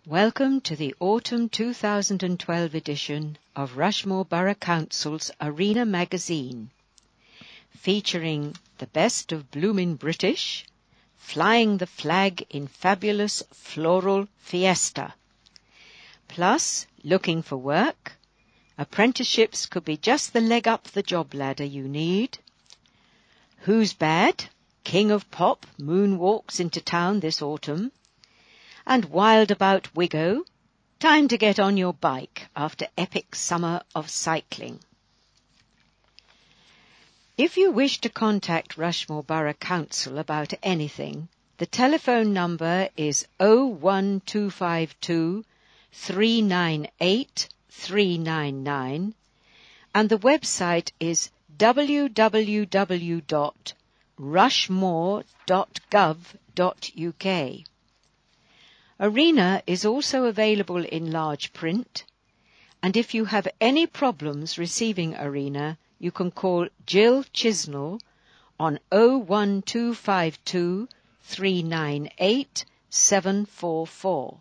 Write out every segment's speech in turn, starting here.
Welcome to the Autumn 2012 edition of Rushmore Borough Council's Arena magazine, featuring the best of bloomin' British, flying the flag in fabulous floral fiesta. Plus, looking for work, apprenticeships could be just the leg up the job ladder you need. Who's Bad? King of Pop moonwalks into town this autumn. And Wild About Wigo, time to get on your bike after epic summer of cycling. If you wish to contact Rushmore Borough Council about anything, the telephone number is 01252 398 399 and the website is www.rushmore.gov.uk. Arena is also available in large print, and if you have any problems receiving Arena, you can call Jill Chisnell on 01252 398 744.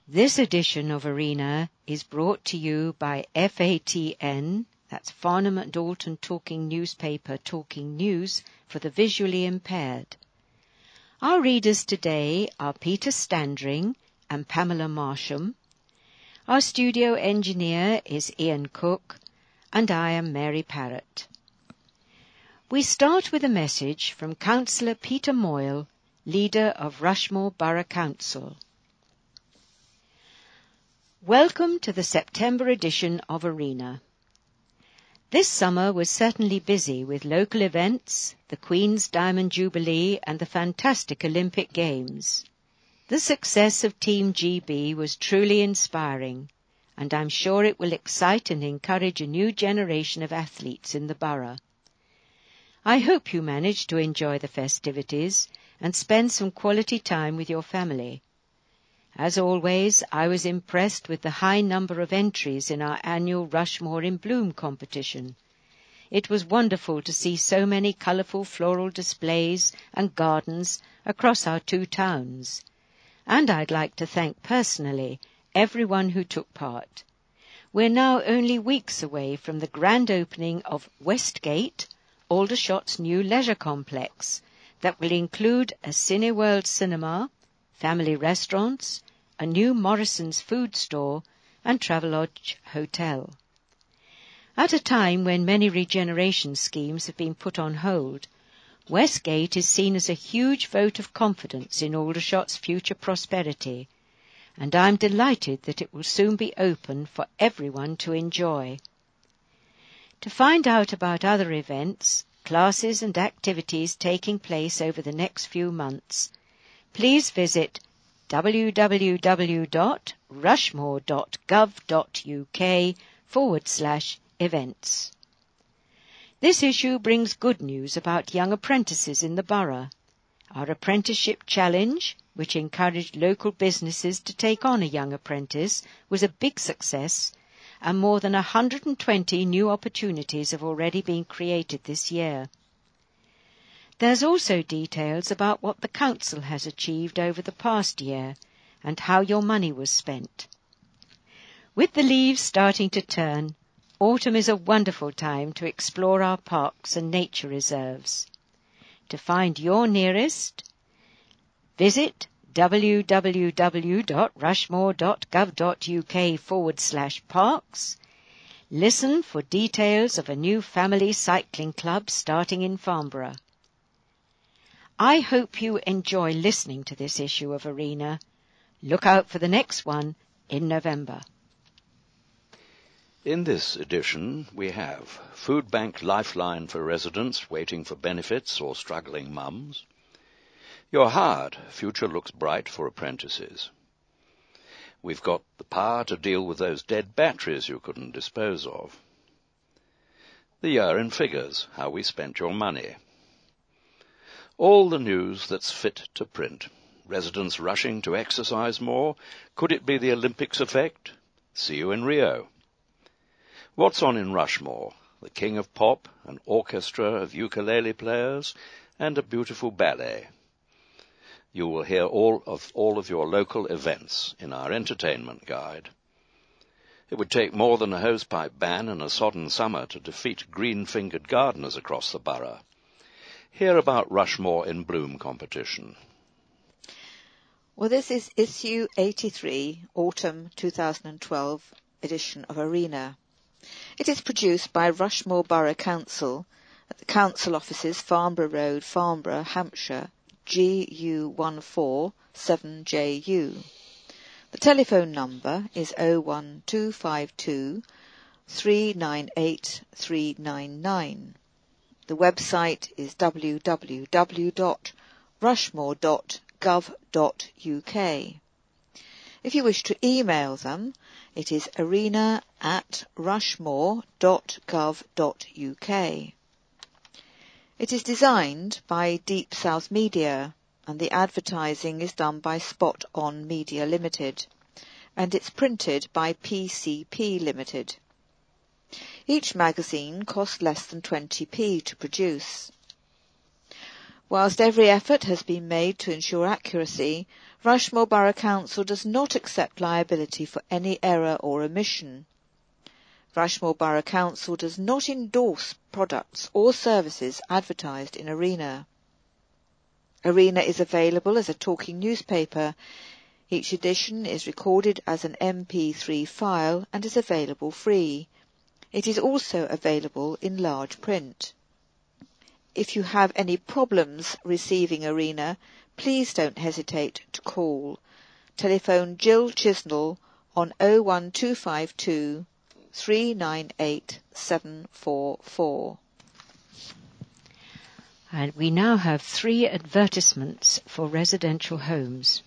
This edition of Arena is brought to you by FATN, that's Farnham and Dalton Talking Newspaper, Talking News for the visually impaired. Our readers today are Peter Standring and Pamela Marsham. Our studio engineer is Ian Cook, and I am Mary Parrott. We start with a message from Councillor Peter Moyle, leader of Rushmore Borough Council. Welcome to the September edition of Arena. This summer was certainly busy with local events, the Queen's Diamond Jubilee and the fantastic Olympic Games. The success of Team GB was truly inspiring, and I'm sure it will excite and encourage a new generation of athletes in the borough. I hope you managed to enjoy the festivities and spend some quality time with your family. As always, I was impressed with the high number of entries in our annual Rushmore in Bloom competition. It was wonderful to see so many colourful floral displays and gardens across our two towns. And I'd like to thank personally everyone who took part. We're now only weeks away from the grand opening of Westgate, Aldershot's new leisure complex, that will include a Cineworld cinema, family restaurants, a new Morrison's food store and Travelodge hotel. At a time when many regeneration schemes have been put on hold, Westgate is seen as a huge vote of confidence in Aldershot's future prosperity, and I'm delighted that it will soon be open for everyone to enjoy. To find out about other events, classes and activities taking place over the next few months, please visit www.rushmore.gov.uk/events. This issue brings good news about young apprentices in the borough. Our apprenticeship challenge, which encouraged local businesses to take on a young apprentice, was a big success, and more than 120 new opportunities have already been created this year. There's also details about what the Council has achieved over the past year and how your money was spent. With the leaves starting to turn, autumn is a wonderful time to explore our parks and nature reserves. To find your nearest, visit www.rushmore.gov.uk/parks. Listen for details of a new family cycling club starting in Farnborough. I hope you enjoy listening to this issue of Arena. Look out for the next one in November. In this edition, we have Food Bank Lifeline for residents waiting for benefits or struggling mums. You're hired, future looks bright for apprentices. We've got the power to deal with those dead batteries you couldn't dispose of. The year in figures, how we spent your money. All the news that's fit to print. Residents rushing to exercise more. Could it be the Olympics effect? See you in Rio. What's on in Rushmore? The King of Pop, an orchestra of ukulele players, and a beautiful ballet. You will hear all of your local events in our entertainment guide. It would take more than a hosepipe ban and a sodden summer to defeat green-fingered gardeners across the borough. Hear about Rushmore in Bloom competition. Well, this is issue 83, autumn 2012 edition of Arena. It is produced by Rushmore Borough Council at the council offices, Farnborough Road, Farnborough, Hampshire, GU14 7JU. The telephone number is 01252 398 399. The website is www.rushmore.gov.uk. If you wish to email them, it is arena@rushmore.gov.uk. It is designed by Deep South Media, and the advertising is done by Spot On Media Limited, and it's printed by PCP Limited. Each magazine costs less than 20p to produce. Whilst every effort has been made to ensure accuracy, Rushmore Borough Council does not accept liability for any error or omission. Rushmore Borough Council does not endorse products or services advertised in Arena. Arena is available as a talking newspaper. Each edition is recorded as an MP3 file and is available free. It is also available in large print. If you have any problems receiving Arena, please don't hesitate to call. Telephone Jill Chisnell on 01252 398 744. And we now have 3 advertisements for residential homes.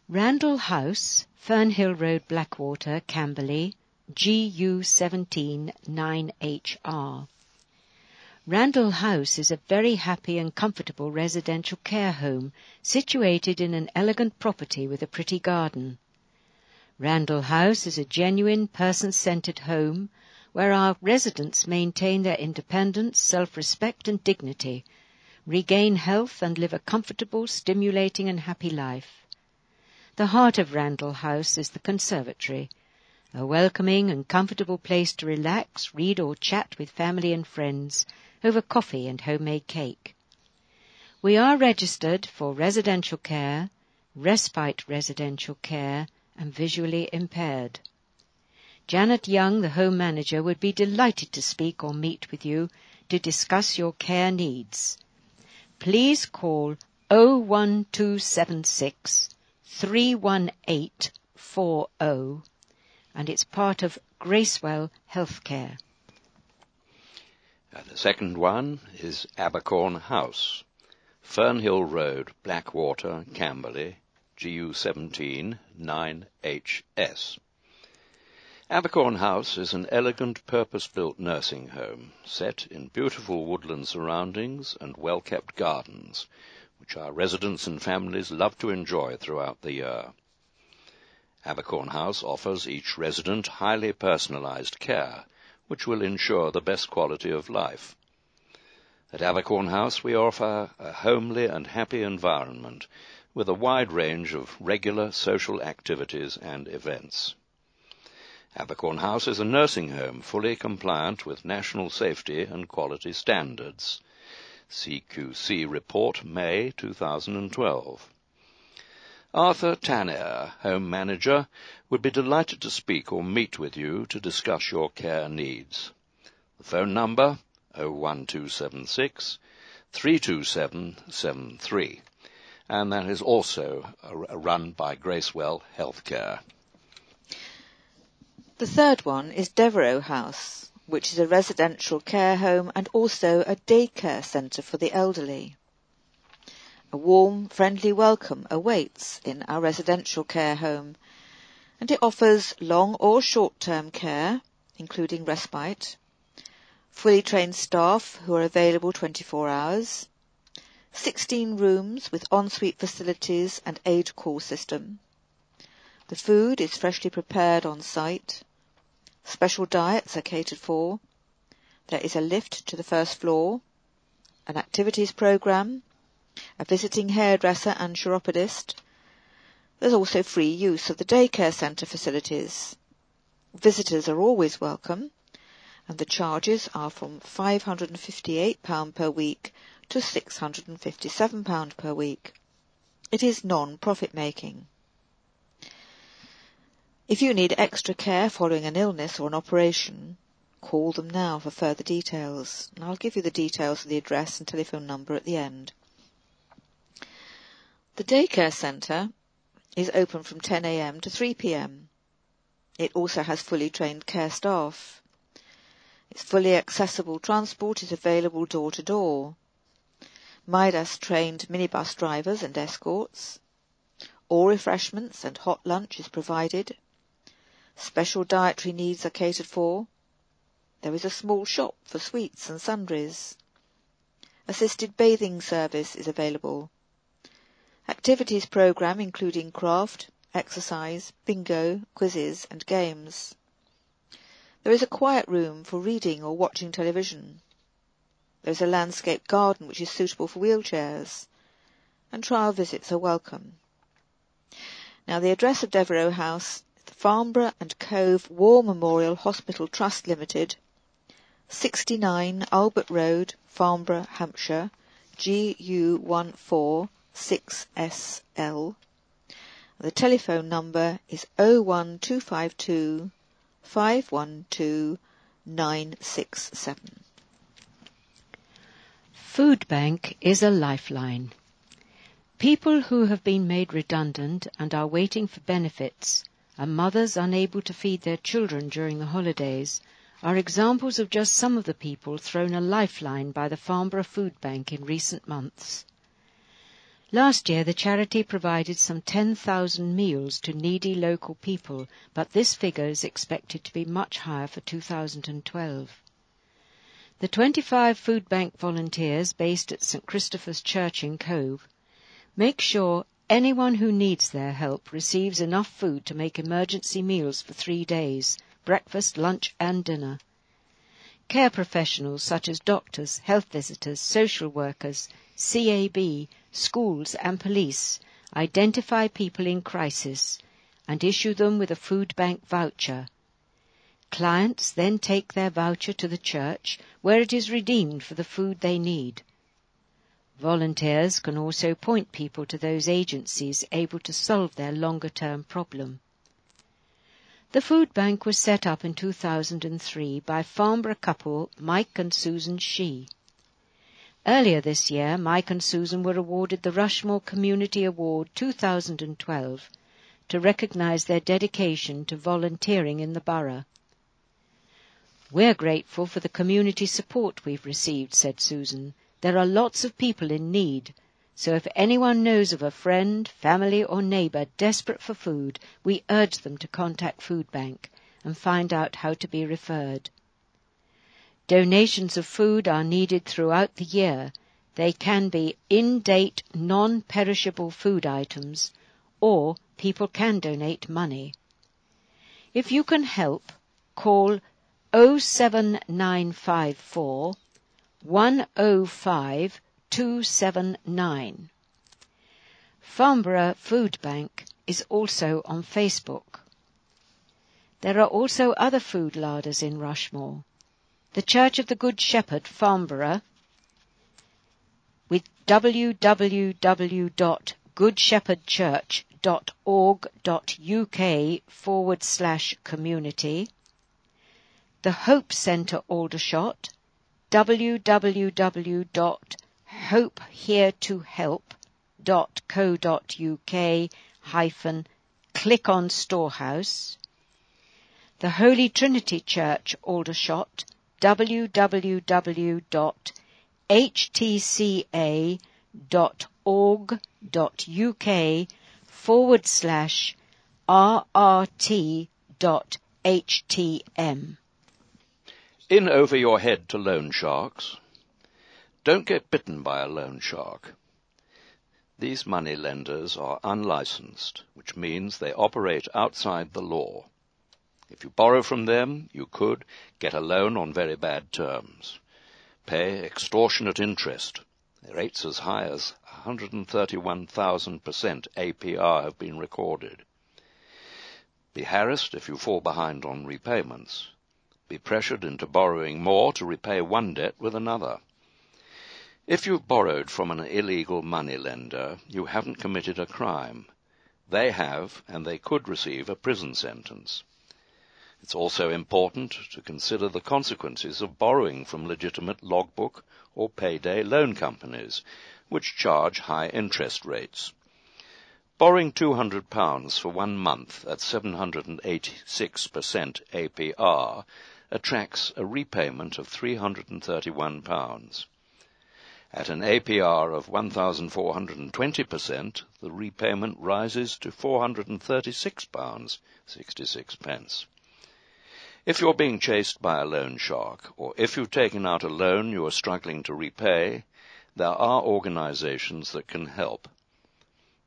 Randall House, Fernhill Road, Blackwater, Camberley, GU17 9HR. Randall House is a very happy and comfortable residential care home situated in an elegant property with a pretty garden. Randall House is a genuine person-centred home where our residents maintain their independence, self-respect and dignity, regain health and live a comfortable, stimulating and happy life. The heart of Randall House is the conservatory, a welcoming and comfortable place to relax, read or chat with family and friends over coffee and homemade cake. We are registered for residential care, respite residential care and visually impaired. Janet Young, the home manager, would be delighted to speak or meet with you to discuss your care needs. Please call 01276 318 40 and it's part of Gracewell Healthcare. The second one is Abercorn House, Fernhill Road, Blackwater, Camberley, GU17 9HS. Abercorn House is an elegant, purpose-built nursing home set in beautiful woodland surroundings and well-kept gardens, which our residents and families love to enjoy throughout the year. Abercorn House offers each resident highly personalised care, which will ensure the best quality of life. At Abercorn House we offer a homely and happy environment with a wide range of regular social activities and events. Abercorn House is a nursing home fully compliant with national safety and quality standards. CQC Report, May 2012. Arthur Tanner, Home Manager, would be delighted to speak or meet with you to discuss your care needs. The phone number 01276 327 73, and that is also run by Gracewell Healthcare. The third one is Devereux House, which is a residential care home and also a daycare centre for the elderly. A warm, friendly welcome awaits in our residential care home, and it offers long or short-term care, including respite, fully trained staff who are available 24 hours, 16 rooms with ensuite facilities and aid call system. The food is freshly prepared on site. Special diets are catered for. There is a lift to the first floor, an activities programme, a visiting hairdresser and chiropodist. There's also free use of the daycare centre facilities. Visitors are always welcome, and the charges are from £558 per week to £657 per week. It is non-profit making. If you need extra care following an illness or an operation, call them now for further details, and I'll give you the details of the address and telephone number at the end. The daycare centre is open from 10 a.m. to 3 p.m. It also has fully trained care staff. Its fully accessible transport is available door to door. Midas trained minibus drivers and escorts. All refreshments and hot lunch is provided. Special dietary needs are catered for. There is a small shop for sweets and sundries. Assisted bathing service is available. Activities programme including craft, exercise, bingo, quizzes and games. There is a quiet room for reading or watching television. There is a landscape garden which is suitable for wheelchairs, and trial visits are welcome. Now the address of Devereux House is the Farnborough and Cove War Memorial Hospital Trust Limited, 69 Albert Road, Farnborough, Hampshire, GU146SL. The telephone number is 01252 512 967. Food Bank is a lifeline. People who have been made redundant and are waiting for benefits, and mothers unable to feed their children during the holidays, are examples of just some of the people thrown a lifeline by the Farnborough Food Bank in recent months. Last year the charity provided some 10,000 meals to needy local people, but this figure is expected to be much higher for 2012. The 25 Food Bank volunteers based at St Christopher's Church in Cove make sure anyone who needs their help receives enough food to make emergency meals for 3 days, breakfast, lunch and dinner. Care professionals such as doctors, health visitors, social workers, CAB, schools and police identify people in crisis and issue them with a food bank voucher. Clients then take their voucher to the church where it is redeemed for the food they need. Volunteers can also point people to those agencies able to solve their longer-term problem. The food bank was set up in 2003 by Farnborough couple Mike and Susan Shee. Earlier this year, Mike and Susan were awarded the Rushmore Community Award 2012 to recognise their dedication to volunteering in the borough. "We're grateful for the community support we've received," said Susan. "There are lots of people in need, so if anyone knows of a friend, family or neighbour desperate for food, we urge them to contact Food Bank and find out how to be referred. Donations of food are needed throughout the year. They can be in-date, non-perishable food items, or people can donate money. If you can help, call 07954 105 279. Farnborough Food Bank is also on Facebook. There are also other food larders in Rushmore. The Church of the Good Shepherd, Farnborough, with www.goodshepherdchurch.org.uk/community. The Hope Centre, Aldershot, www.hopeheretohelp.co.uk/click on Storehouse. The Holy Trinity Church, Aldershot, www.hcca.org.uk/rrt.htm. In over your head to loan sharks. Don't get bitten by a loan shark. These money lenders are unlicensed, which means they operate outside the law. If you borrow from them, you could get a loan on very bad terms, pay extortionate interest, Rates as high as 131,000% APR have been recorded. Be harassed if you fall behind on repayments. Be pressured into borrowing more to repay one debt with another. If you've borrowed from an illegal moneylender, you haven't committed a crime. They have, and they could receive a prison sentence. It's also important to consider the consequences of borrowing from legitimate logbook or payday loan companies, which charge high interest rates. Borrowing £200 for 1 month at 786% APR attracts a repayment of £331. At an APR of 1,420%, the repayment rises to £436.66. If you're being chased by a loan shark, or if you've taken out a loan you are struggling to repay, there are organizations that can help.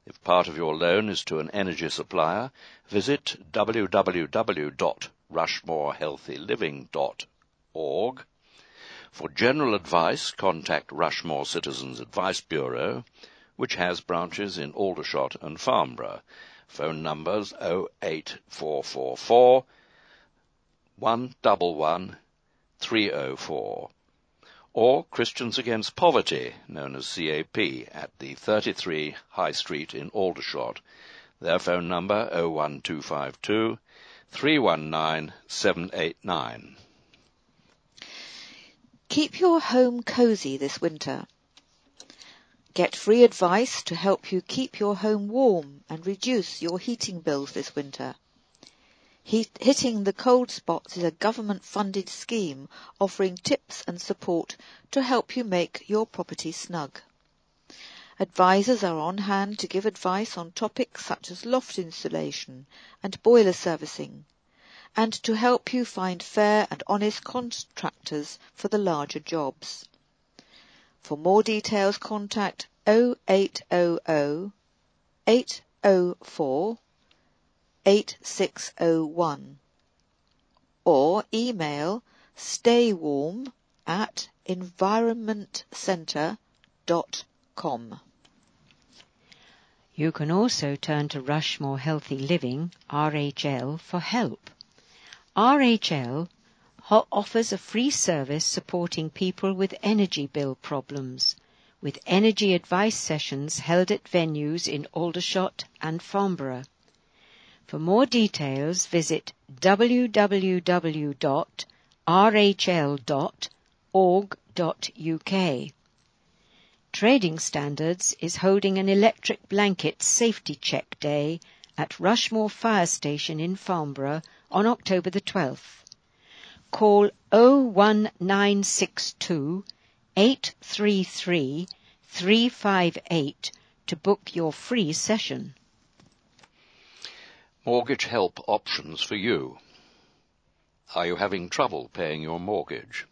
If part of your loan is to an energy supplier, visit www.rushmorehealthyliving.org. For general advice, contact Rushmore Citizens Advice Bureau, which has branches in Aldershot and Farnborough. Phone numbers 08444 111 304, or Christians Against Poverty, known as CAP, at the 33 High Street in Aldershot. Their phone number 01252 319 789. Keep your home cosy this winter. Get free advice to help you keep your home warm and reduce your heating bills this winter. Hitting the Cold Spots is a government-funded scheme offering tips and support to help you make your property snug. Advisors are on hand to give advice on topics such as loft insulation and boiler servicing, and to help you find fair and honest contractors for the larger jobs. For more details, contact 0800 804 8601 or email staywarm@environmentcentre.com. You can also turn to Rushmore Healthy Living, RHL, for help. RHL offers a free service supporting people with energy bill problems, with energy advice sessions held at venues in Aldershot and Farnborough. For more details, visit www.rhl.org.uk. Trading Standards is holding an electric blanket safety check day at Rushmore Fire Station in Farnborough on October the 12th. Call 01962 833 358 to book your free session. Mortgage help options for you. Are you having trouble paying your mortgage?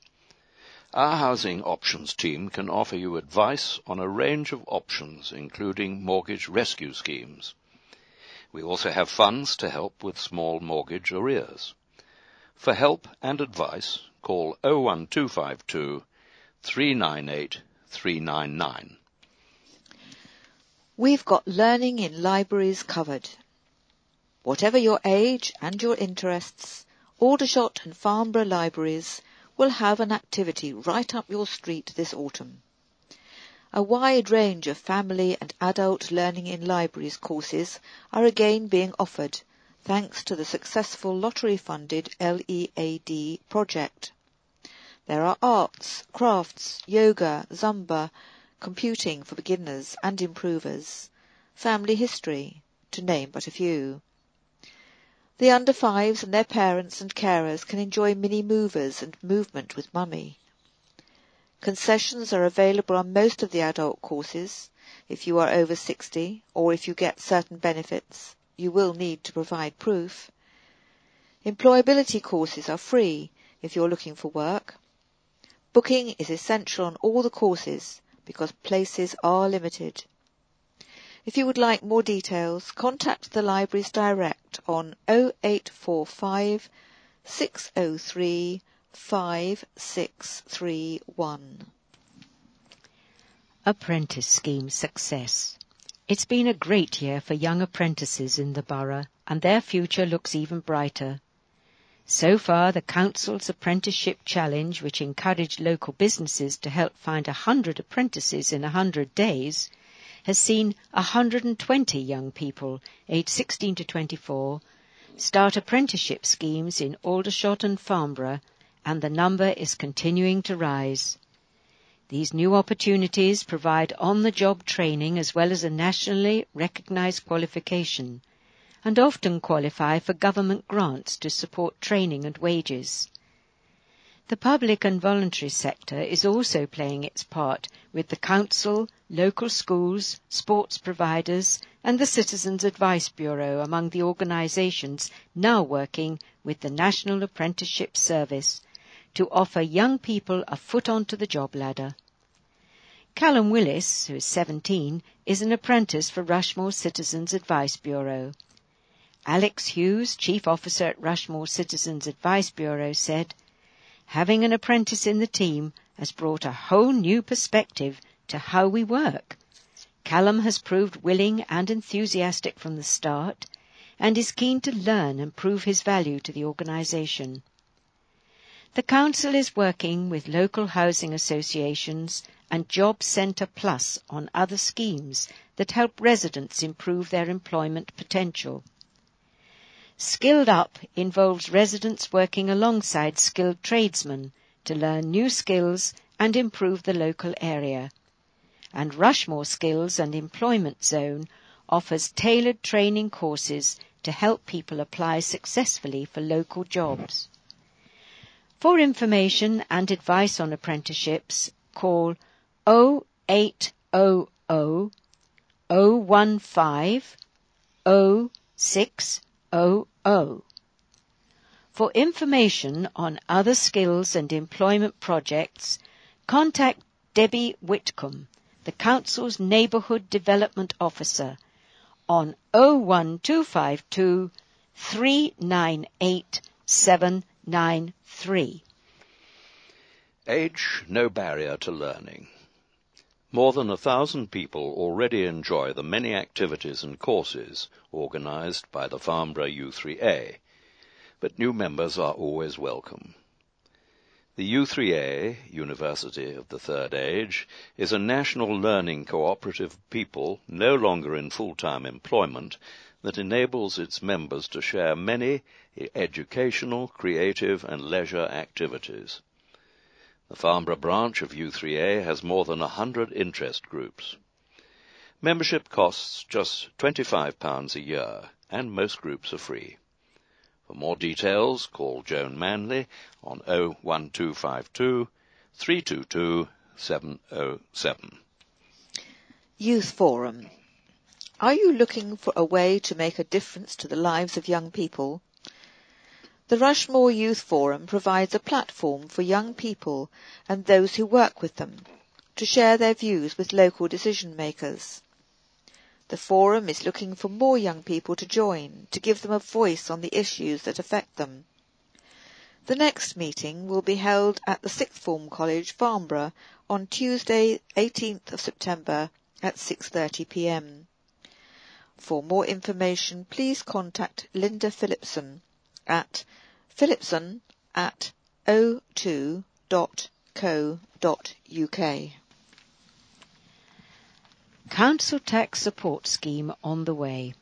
Our Housing Options team can offer you advice on a range of options, including mortgage rescue schemes. We also have funds to help with small mortgage arrears. For help and advice, call 01252 398 399. We've got learning in libraries covered. Whatever your age and your interests, Aldershot and Farnborough libraries will have an activity right up your street this autumn. A wide range of family and adult learning in libraries courses are again being offered, thanks to the successful lottery-funded LEAD project. There are arts, crafts, yoga, Zumba, computing for beginners and improvers, family history, to name but a few. The under-5s and their parents and carers can enjoy mini-movers and movement with mummy. Concessions are available on most of the adult courses. If you are over 60 or if you get certain benefits, you will need to provide proof. Employability courses are free if you're looking for work. Booking is essential on all the courses because places are limited. If you would like more details, contact the libraries direct on 0845 603 5631. Apprentice Scheme success. It's been a great year for young apprentices in the borough, and their future looks even brighter. So far, the Council's Apprenticeship Challenge, which encouraged local businesses to help find 100 apprentices in 100 days, has seen 120 young people, aged 16 to 24, start apprenticeship schemes in Aldershot and Farnborough, and the number is continuing to rise. These new opportunities provide on-the-job training as well as a nationally recognised qualification, and often qualify for government grants to support training and wages. The public and voluntary sector is also playing its part with the council, local schools, sports providers and the Citizens Advice Bureau among the organisations now working with the National Apprenticeship Service to offer young people a foot onto the job ladder. Callum Willis, who is 17, is an apprentice for Rushmore Citizens Advice Bureau. Alex Hughes, Chief Officer at Rushmore Citizens Advice Bureau, said, "Having an apprentice in the team has brought a whole new perspective to how we work. Callum has proved willing and enthusiastic from the start and is keen to learn and prove his value to the organisation." The Council is working with local housing associations and Job Centre Plus on other schemes that help residents improve their employment potential. Skilled Up involves residents working alongside skilled tradesmen to learn new skills and improve the local area. And Rushmore Skills and Employment Zone offers tailored training courses to help people apply successfully for local jobs. For information and advice on apprenticeships, call 0800 015 0600. For information on other skills and employment projects, contact Debbie Whitcomb, the Council's Neighbourhood Development Officer, on 01252 398 793. Age no barrier to learning. More than 1,000 people already enjoy the many activities and courses organised by the Farnborough U3A, but new members are always welcome. The U3A, University of the Third Age, is a national learning cooperative of people no longer in full-time employment that enables its members to share many educational, creative and leisure activities. The Farnborough branch of U3A has more than 100 interest groups. Membership costs just £25 a year, and most groups are free. For more details, call Joan Manley on 01252 322 707. Youth Forum. Are you looking for a way to make a difference to the lives of young people? The Rushmore Youth Forum provides a platform for young people and those who work with them to share their views with local decision makers. The forum is looking for more young people to join, to give them a voice on the issues that affect them. The next meeting will be held at the Sixth Form College, Farnborough, on Tuesday, 18th of September at 6:30 p.m. For more information, please contact Linda Phillipson at phillipson@o2.co.uk. Council Tax Support Scheme on the way.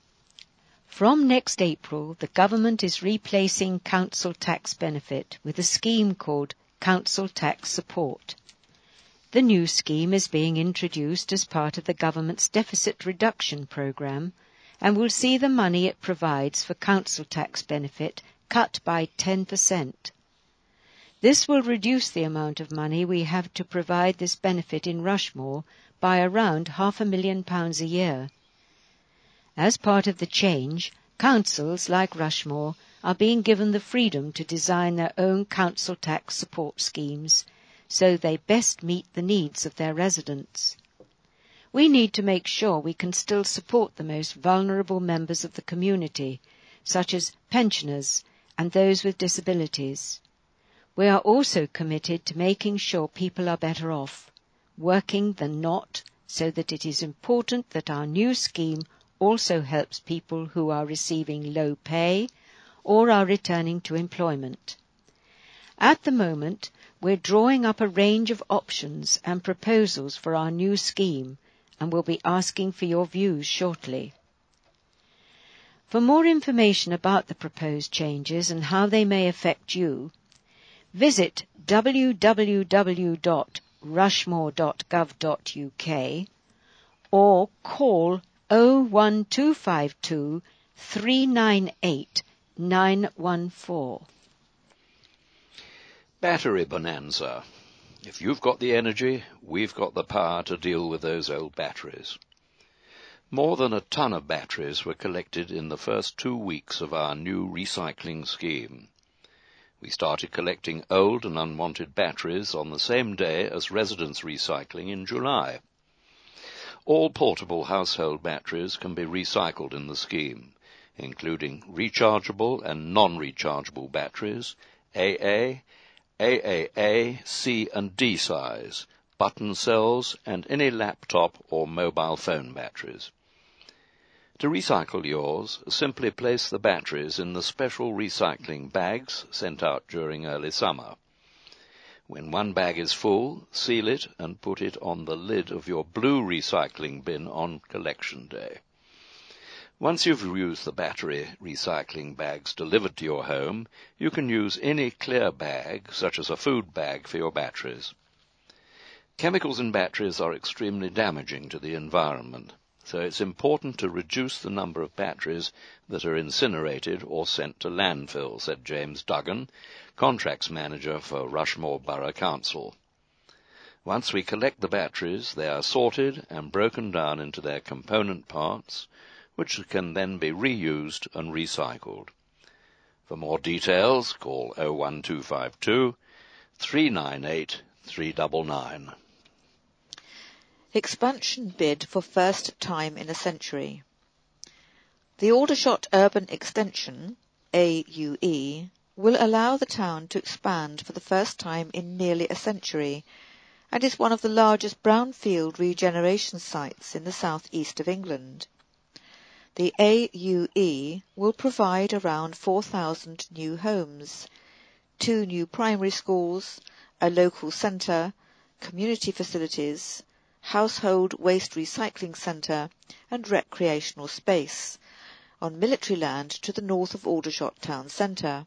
From next April, the government is replacing council tax benefit with a scheme called Council Tax Support. The new scheme is being introduced as part of the government's deficit reduction programme and will see the money it provides for council tax benefit cut by 10%. This will reduce the amount of money we have to provide this benefit in Rushmore by around £500,000 a year. As part of the change, councils like Rushmore are being given the freedom to design their own council tax support schemes so they best meet the needs of their residents. We need to make sure we can still support the most vulnerable members of the community, such as pensioners and those with disabilities. We are also committed to making sure people are better off, working than not, so that it is important that our new scheme also helps people who are receiving low pay or are returning to employment. At the moment, we're drawing up a range of options and proposals for our new scheme and will be asking for your views shortly. For more information about the proposed changes and how they may affect you, visit www.rushmore.gov.uk or call 01252 398 914. Battery bonanza. If you've got the energy, we've got the power to deal with those old batteries. More than a ton of batteries were collected in the first 2 weeks of our new recycling scheme. We started collecting old and unwanted batteries on the same day as residence recycling in July. All portable household batteries can be recycled in the scheme, including rechargeable and non-rechargeable batteries, AA, AAA, C and D size, button cells, and any laptop or mobile phone batteries. To recycle yours, simply place the batteries in the special recycling bags sent out during early summer. When one bag is full, seal it and put it on the lid of your blue recycling bin on collection day. Once you've used the battery recycling bags delivered to your home, you can use any clear bag, such as a food bag, for your batteries. Chemicals in batteries are extremely damaging to the environment, so it's important to reduce the number of batteries that are incinerated or sent to landfill, said James Duggan, Contracts Manager for Rushmore Borough Council. Once we collect the batteries, they are sorted and broken down into their component parts, which can then be reused and recycled. For more details, call 01252 398 399. Expansion bid for first time in a century. The Aldershot Urban Extension, AUE, will allow the town to expand for the first time in nearly a century and is one of the largest brownfield regeneration sites in the south-east of England. The AUE will provide around 4,000 new homes, 2 new primary schools, a local centre, community facilities, household waste recycling centre and recreational space on military land to the north of Aldershot town centre.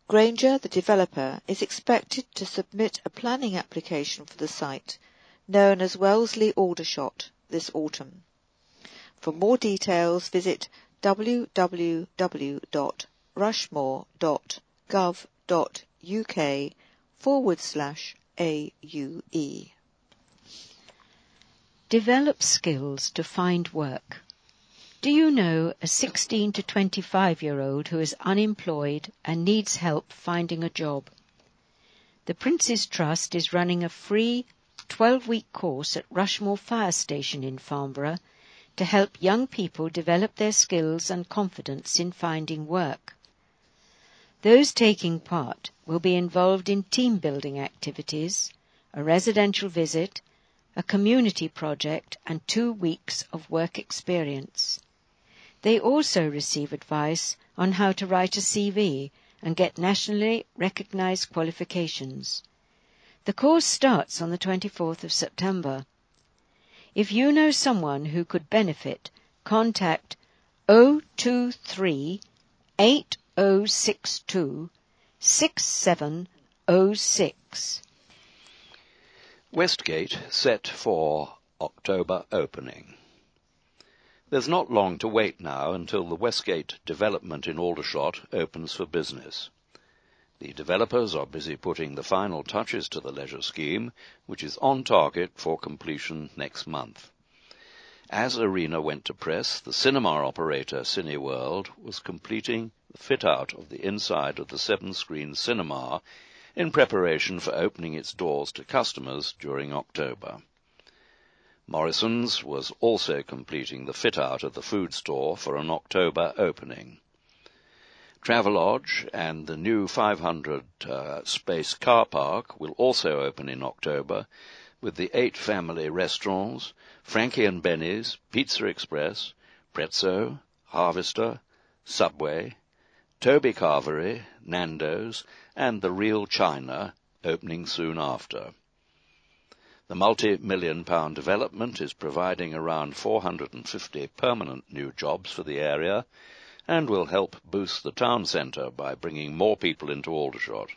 Granger, the developer, is expected to submit a planning application for the site, known as Wellesley Aldershot, this autumn. For more details, visit www.rushmore.gov.uk/AUE. Develop skills to find work. Do you know a 16 to 25-year-old who is unemployed and needs help finding a job? The Prince's Trust is running a free 12-week course at Rushmore Fire Station in Farnborough to help young people develop their skills and confidence in finding work. Those taking part will be involved in team-building activities, a residential visit, a community project, and 2 weeks of work experience. They also receive advice on how to write a CV and get nationally recognized qualifications. The course starts on the 24th of September. If you know someone who could benefit, contact 023 8062 6706. Westgate set for October opening. There's not long to wait now until the Westgate development in Aldershot opens for business. The developers are busy putting the final touches to the leisure scheme, which is on target for completion next month. As Arena went to press, the cinema operator Cineworld was completing the fit-out of the inside of the 7-screen cinema in preparation for opening its doors to customers during October. Morrison's was also completing the fit-out of the food store for an October opening. Travelodge and the new 500-space car park will also open in October, with the 8 family restaurants, Frankie and Benny's, Pizza Express, Prezzo, Harvester, Subway, Toby Carvery, Nando's, and The Real China opening soon after. The multi-million-pound development is providing around 450 permanent new jobs for the area and will help boost the town centre by bringing more people into Aldershot.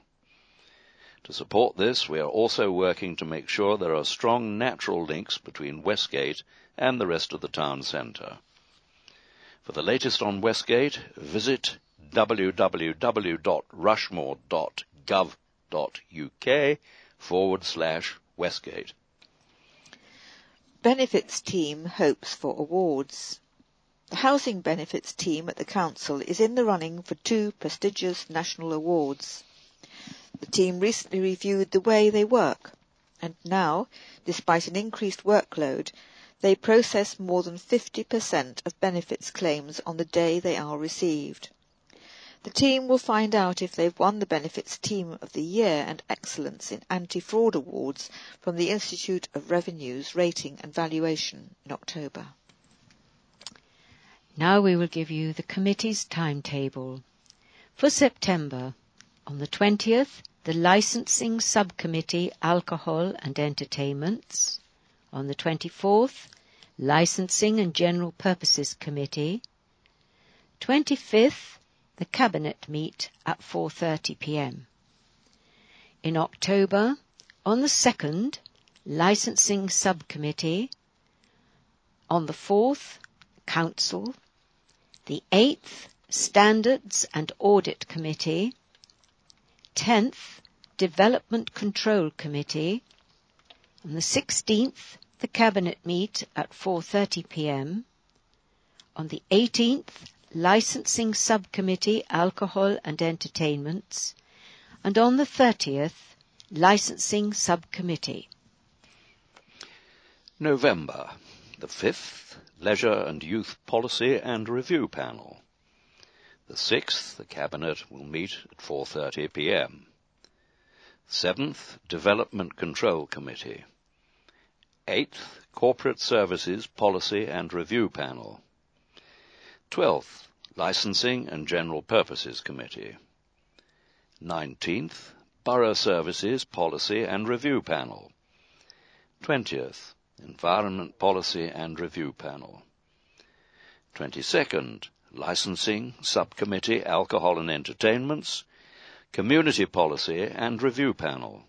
To support this, we are also working to make sure there are strong natural links between Westgate and the rest of the town centre. For the latest on Westgate, visit www.rushmore.gov.uk/Westgate. Benefits team hopes for awards. The housing benefits team at the council is in the running for 2 prestigious national awards. The team recently reviewed the way they work, and now, despite an increased workload, they process more than 50% of benefits claims on the day they are received. The team will find out if they've won the Benefits Team of the Year and Excellence in Anti-Fraud Awards from the Institute of Revenue's Rating and Valuation in October. Now we will give you the committee's timetable. For September, on the 20th, the Licensing Subcommittee Alcohol and Entertainments. On the 24th, Licensing and General Purposes Committee. 25th, the Cabinet meet at 4:30 p.m. In October, on the 2nd, Licensing Subcommittee. On the 4th, Council. The 8th, Standards and Audit Committee. 10th, Development Control Committee. On the 16th, the Cabinet meet at 4:30 p.m. On the 18th, Licensing Subcommittee Alcohol and Entertainments. And on the 30th, Licensing Subcommittee. November, the 5th, Leisure and Youth Policy and Review Panel. The 6th, the Cabinet will meet at 4:30 p.m. 7th, Development Control Committee. 8th, Corporate Services Policy and Review Panel. 12th, Licensing and General Purposes Committee. 19th, Borough Services Policy and Review Panel. 20th, Environment Policy and Review Panel. 22nd, Licensing Subcommittee Alcohol and Entertainments, Community Policy and Review Panel.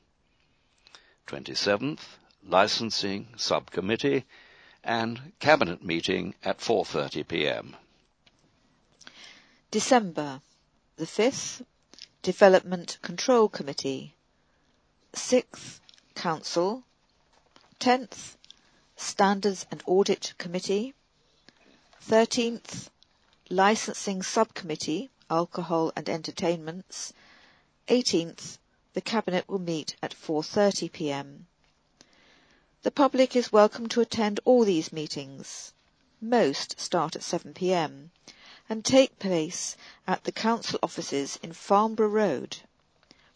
27th, Licensing Subcommittee and Cabinet meeting at 4:30 p.m. December, the 5th, Development Control Committee. 6th, Council. 10th, Standards and Audit Committee. 13th, Licensing Subcommittee, Alcohol and Entertainments. 18th, the Cabinet will meet at 4:30 p.m. The public is welcome to attend all these meetings. Most start at 7 p.m. and take place at the Council offices in Farnborough Road.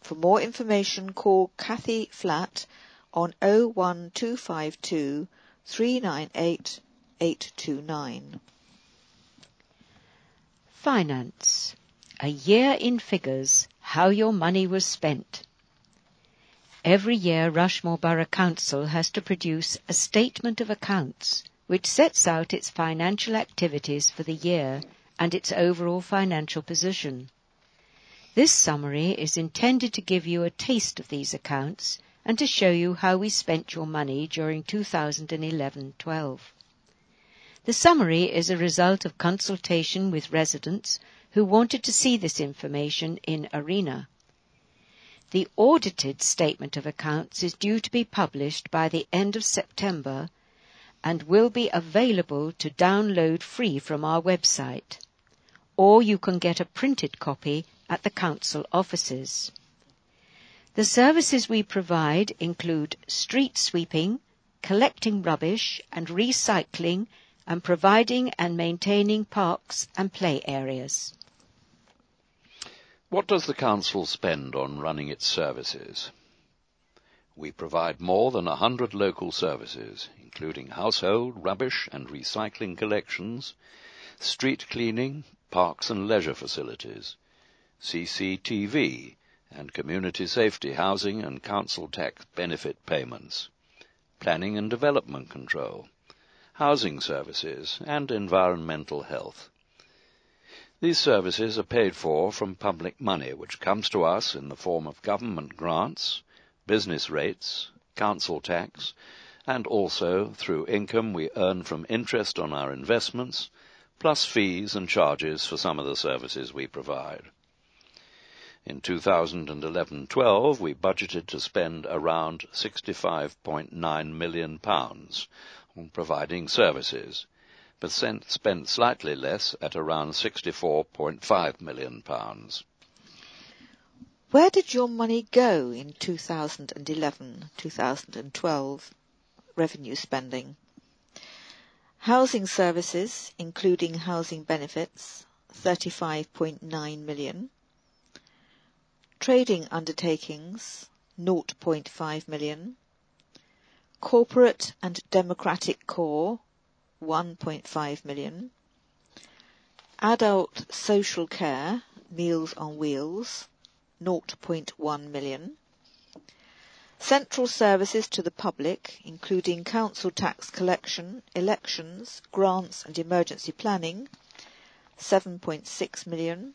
For more information, call Cathy Flatt on 01252 398 829. Finance. A year in figures, how your money was spent. Every year Rushmore Borough Council has to produce a statement of accounts which sets out its financial activities for the year and its overall financial position. This summary is intended to give you a taste of these accounts and to show you how we spent your money during 2011-12. The summary is a result of consultation with residents who wanted to see this information in Arena. The audited statement of accounts is due to be published by the end of September and will be available to download free from our website, or you can get a printed copy at the council offices. The services we provide include street sweeping, collecting rubbish and recycling, and providing and maintaining parks and play areas. What does the council spend on running its services? we provide more than 100 local services, including household, rubbish and recycling collections, street cleaning, parks and leisure facilities, CCTV, and community safety housing and council tax benefit payments, planning and development control, housing services, and environmental health. These services are paid for from public money, which comes to us in the form of government grants, business rates, council tax, and also through income we earn from interest on our investments, plus fees and charges for some of the services we provide. In 2011-12, we budgeted to spend around £65.9 million on providing services, but spent slightly less at around £64.5 million. Where did your money go in 2011-2012 revenue spending? Housing services, including housing benefits, £35.9 million. Trading undertakings, £0.5 million. Corporate and Democratic Corps, £1.5 million. Adult social care, Meals on Wheels, £0.1 million. Central services to the public, including council tax collection, elections, grants and emergency planning, £7.6 million.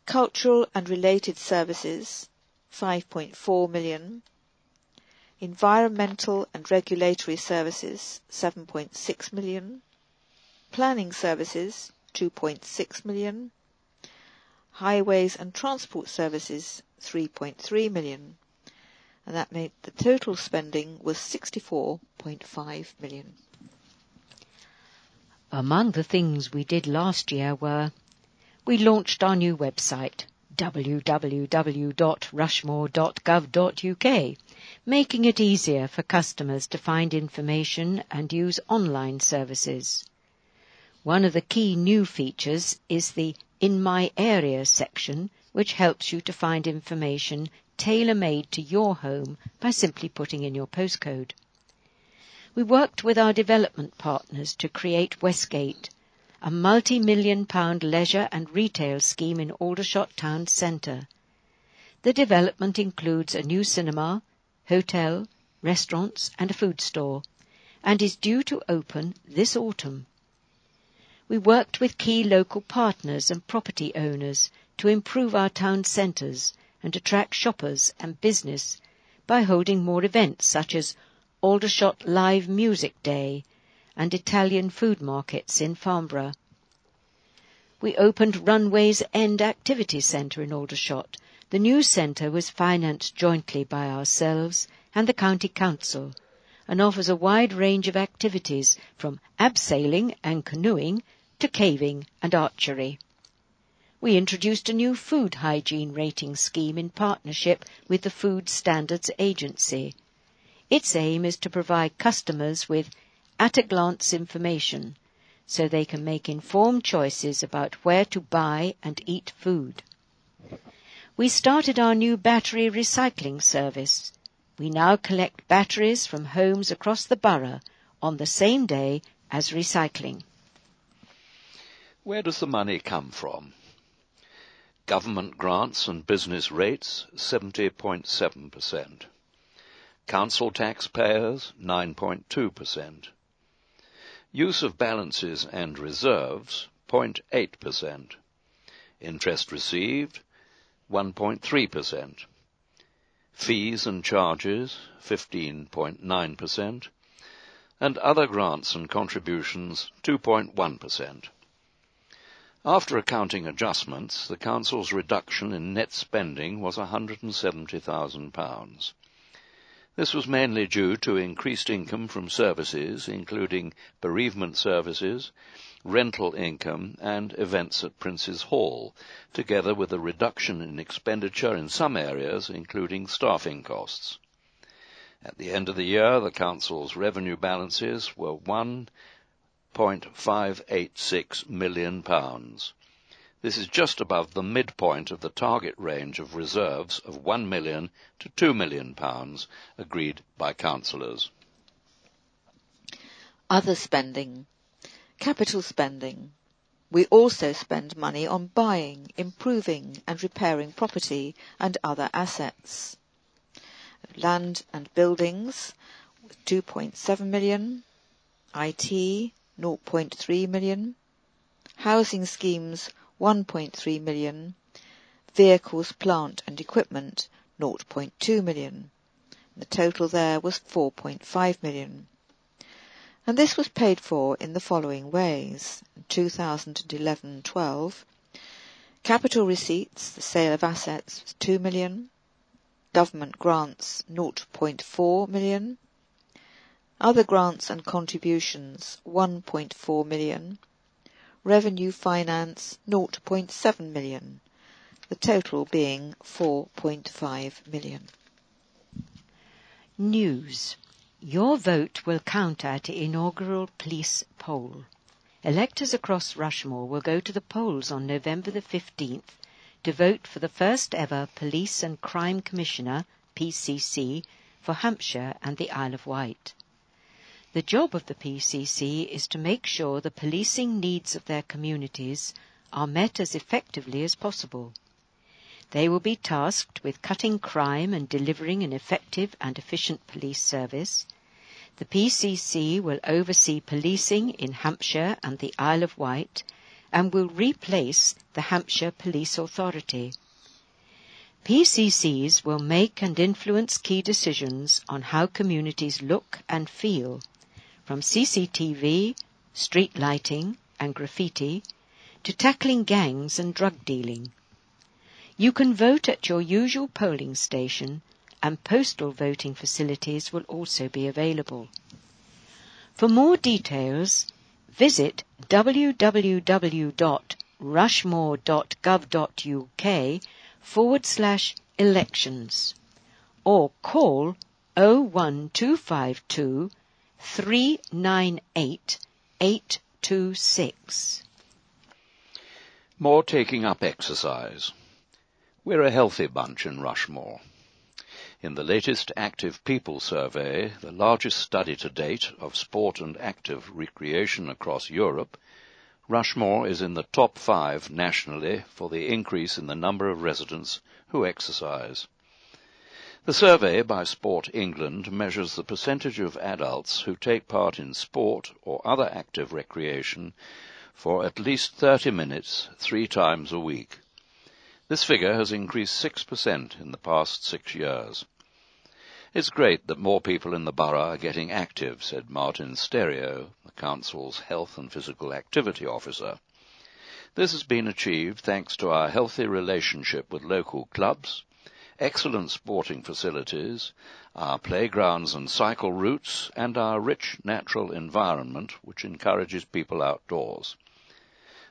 Cultural and related services, £5.4 million. Environmental and regulatory services, £7.6 million. Planning services, £2.6 million. Highways and transport services, £3.3 million. And that made the total spending was £64.5 million. Among the things we did last year were: we launched our new website, www.rushmore.gov.uk, making it easier for customers to find information and use online services. One of the key new features is the In My Area section, which helps you to find information tailor-made to your home by simply putting in your postcode. We worked with our development partners to create Westgate, a multi-million-pound leisure and retail scheme in Aldershot Town Centre. The development includes a new cinema, hotel, restaurants and a food store, and is due to open this autumn. We worked with key local partners and property owners to improve our town centres and attract shoppers and business by holding more events such as Aldershot Live Music Day and Italian food markets in Farnborough. We opened Runways End Activity Centre in Aldershot. The new centre was financed jointly by ourselves and the County Council and offers a wide range of activities from abseiling and canoeing to caving and archery. We introduced a new food hygiene rating scheme in partnership with the Food Standards Agency. Its aim is to provide customers with at-a-glance information so they can make informed choices about where to buy and eat food. We started our new battery recycling service. We now collect batteries from homes across the borough on the same day as recycling. Where does the money come from? Government grants and business rates, 70.7%. Council taxpayers, 9.2%. Use of balances and reserves, 0.8%. Interest received, 1.3%. Fees and charges, 15.9%. And other grants and contributions, 2.1%. After accounting adjustments, the Council's reduction in net spending was £170,000. This was mainly due to increased income from services, including bereavement services, rental income, and events at Prince's Hall, together with a reduction in expenditure in some areas, including staffing costs. At the end of the year, the Council's revenue balances were £1.586 million. This is just above the midpoint of the target range of reserves of £1 million to £2 million agreed by councillors. Other spending. Capital spending. We also spend money on buying, improving and repairing property and other assets. Land and buildings, 2.7 million. IT, 0.3 million. Housing schemes, 1.3 million. Vehicles, plant and equipment, 0.2 million. The total there was 4.5 million. And this was paid for in the following ways. In 2011-12, capital receipts, the sale of assets, was 2 million. Government grants, 0.4 million. Other grants and contributions, 1.4 million. Revenue finance, 0.7 million. The total being 4.5 million. News. Your vote will count at inaugural police poll. Electors across Rushmore will go to the polls on November the 15th to vote for the first ever Police and Crime Commissioner, PCC, for Hampshire and the Isle of Wight. The job of the PCC is to make sure the policing needs of their communities are met as effectively as possible. They will be tasked with cutting crime and delivering an effective and efficient police service. The PCC will oversee policing in Hampshire and the Isle of Wight and will replace the Hampshire Police Authority. PCCs will make and influence key decisions on how communities look and feel, from CCTV, street lighting and graffiti, to tackling gangs and drug dealing. You can vote at your usual polling station, and postal voting facilities will also be available. For more details, visit www.rushmore.gov.uk/elections or call 01252 398 826. More taking up exercise. We're a healthy bunch in Rushmore. In the latest Active People Survey, the largest study to date of sport and active recreation across Europe, Rushmore is in the top 5 nationally for the increase in the number of residents who exercise. The survey by Sport England measures the percentage of adults who take part in sport or other active recreation for at least 30 minutes 3 times a week. This figure has increased 6% in the past 6 years. It's great that more people in the borough are getting active, said Martin Stereo, the council's health and physical activity officer. This has been achieved thanks to our healthy relationship with local clubs, excellent sporting facilities, our playgrounds and cycle routes, and our rich natural environment, which encourages people outdoors.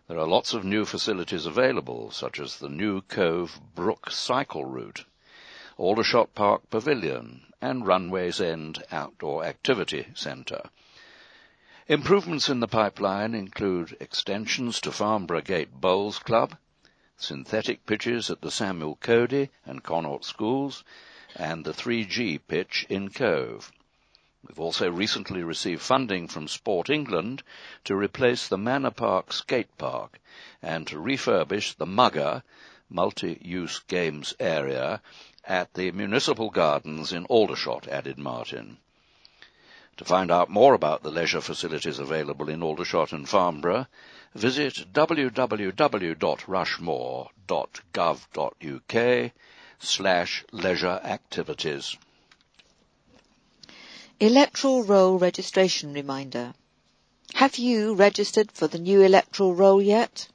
There are lots of new facilities available, such as the new Cove Brook cycle route, Aldershot Park Pavilion, and Runways End Outdoor Activity Centre. Improvements in the pipeline include extensions to Farnborough Gate Bowls Club, synthetic pitches at the Samuel Cody and Connaught Schools, and the 3G pitch in Cove. We've also recently received funding from Sport England to replace the Manor Park skate park and to refurbish the Mugger multi-use games area at the Municipal Gardens in Aldershot, added Martin. To find out more about the leisure facilities available in Aldershot and Farnborough, visit www.rushmore.gov.uk/leisure activities. Electoral roll registration reminder. Have you registered for the new electoral roll yet?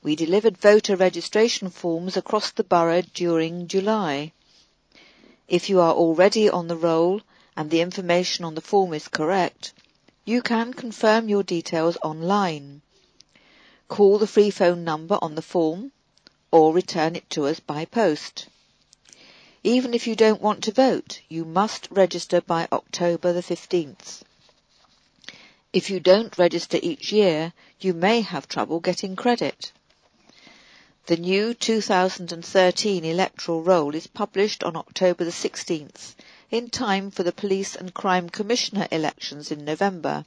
We delivered voter registration forms across the borough during July. If you are already on the roll and the information on the form is correct, you can confirm your details online. Call the free phone number on the form or return it to us by post. Even if you don't want to vote, you must register by October the 15th. If you don't register each year, you may have trouble getting credit. The new 2013 electoral roll is published on October the 16th, in time for the Police and Crime Commissioner elections in November.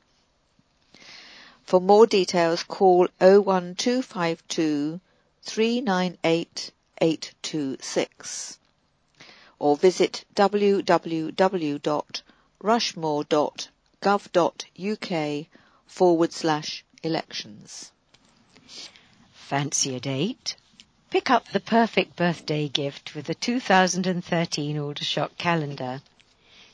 For more details, call 01252 398 826 or visit www.rushmore.gov.uk/elections. Fancy a date? Pick up the perfect birthday gift with the 2013 Aldershot calendar.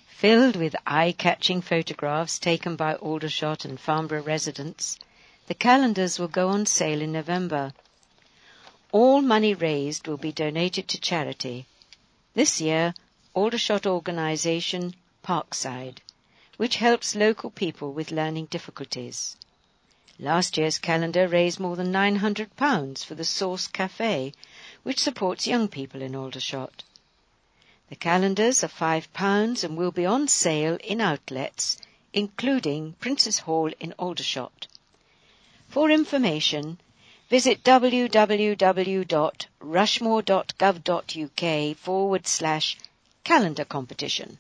Filled with eye-catching photographs taken by Aldershot and Farnborough residents, the calendars will go on sale in November. All money raised will be donated to charity. This year, Aldershot organisation Parkside, which helps local people with learning difficulties. Last year's calendar raised more than £900 for the Source Cafe, which supports young people in Aldershot. The calendars are £5 and will be on sale in outlets, including Princes Hall in Aldershot. For information, visit www.rushmore.gov.uk/calendar competition.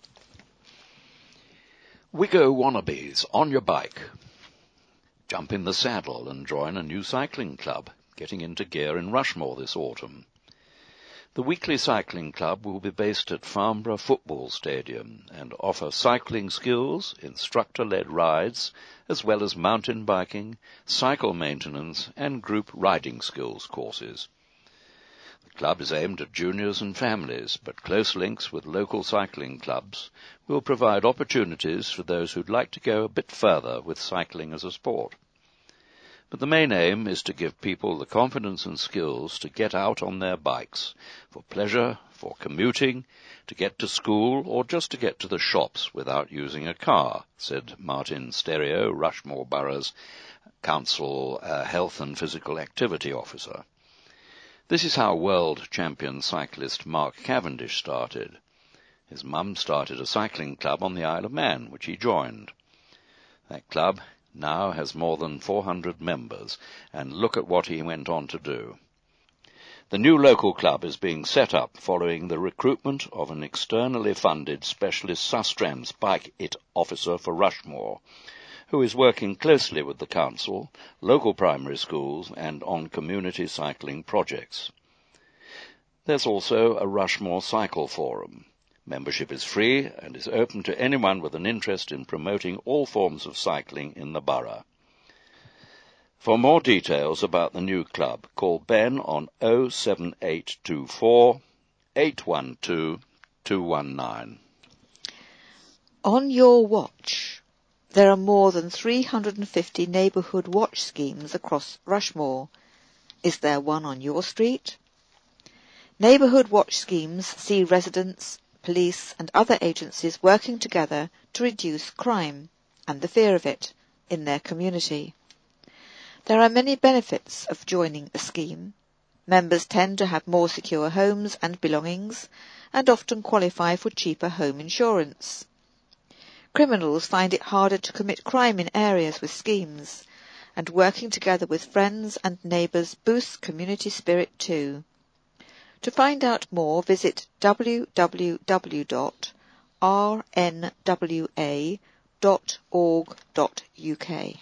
Wiggo wannabes on your bike. Jump in the saddle and join a new cycling club, getting into gear in Rushmore this autumn. The weekly cycling club will be based at Farnborough Football Stadium and offer cycling skills, instructor-led rides, as well as mountain biking, cycle maintenance and group riding skills courses. The club is aimed at juniors and families, but close links with local cycling clubs will provide opportunities for those who'd like to go a bit further with cycling as a sport. But the main aim is to give people the confidence and skills to get out on their bikes, for pleasure, for commuting, to get to school, or just to get to the shops without using a car, said Martin Stereo, Rushmore Borough's Council Health and Physical Activity Officer. This is how world champion cyclist Mark Cavendish started. His mum started a cycling club on the Isle of Man, which he joined. That club now has more than 400 members, and look at what he went on to do. The new local club is being set up following the recruitment of an externally funded specialist Sustrans bike IT officer for Rushmore, who is working closely with the council, local primary schools, and on community cycling projects. There's also a Rushmore Cycle Forum. Membership is free and is open to anyone with an interest in promoting all forms of cycling in the borough. For more details about the new club, call Ben on 07824 812 219. On your watch, there are more than 350 neighbourhood watch schemes across Rushmore. Is there one on your street? Neighbourhood watch schemes see residents, police and other agencies working together to reduce crime and the fear of it in their community. There are many benefits of joining a scheme. Members tend to have more secure homes and belongings and often qualify for cheaper home insurance. Criminals find it harder to commit crime in areas with schemes, and working together with friends and neighbours boosts community spirit too. To find out more, visit www.rnwa.org.uk.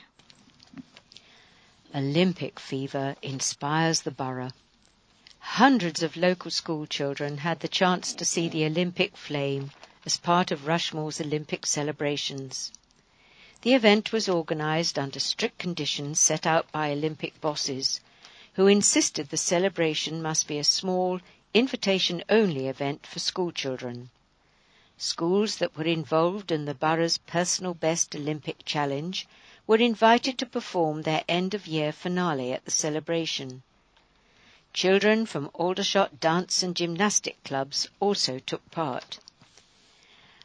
Olympic fever inspires the borough. Hundreds of local school children had the chance to see the Olympic flame as part of Rushmore's Olympic celebrations. The event was organised under strict conditions set out by Olympic bosses, who insisted the celebration must be a small, invitation-only event for school children. Schools that were involved in the borough's Personal Best Olympic Challenge were invited to perform their end-of-year finale at the celebration. Children from Aldershot dance and gymnastic clubs also took part.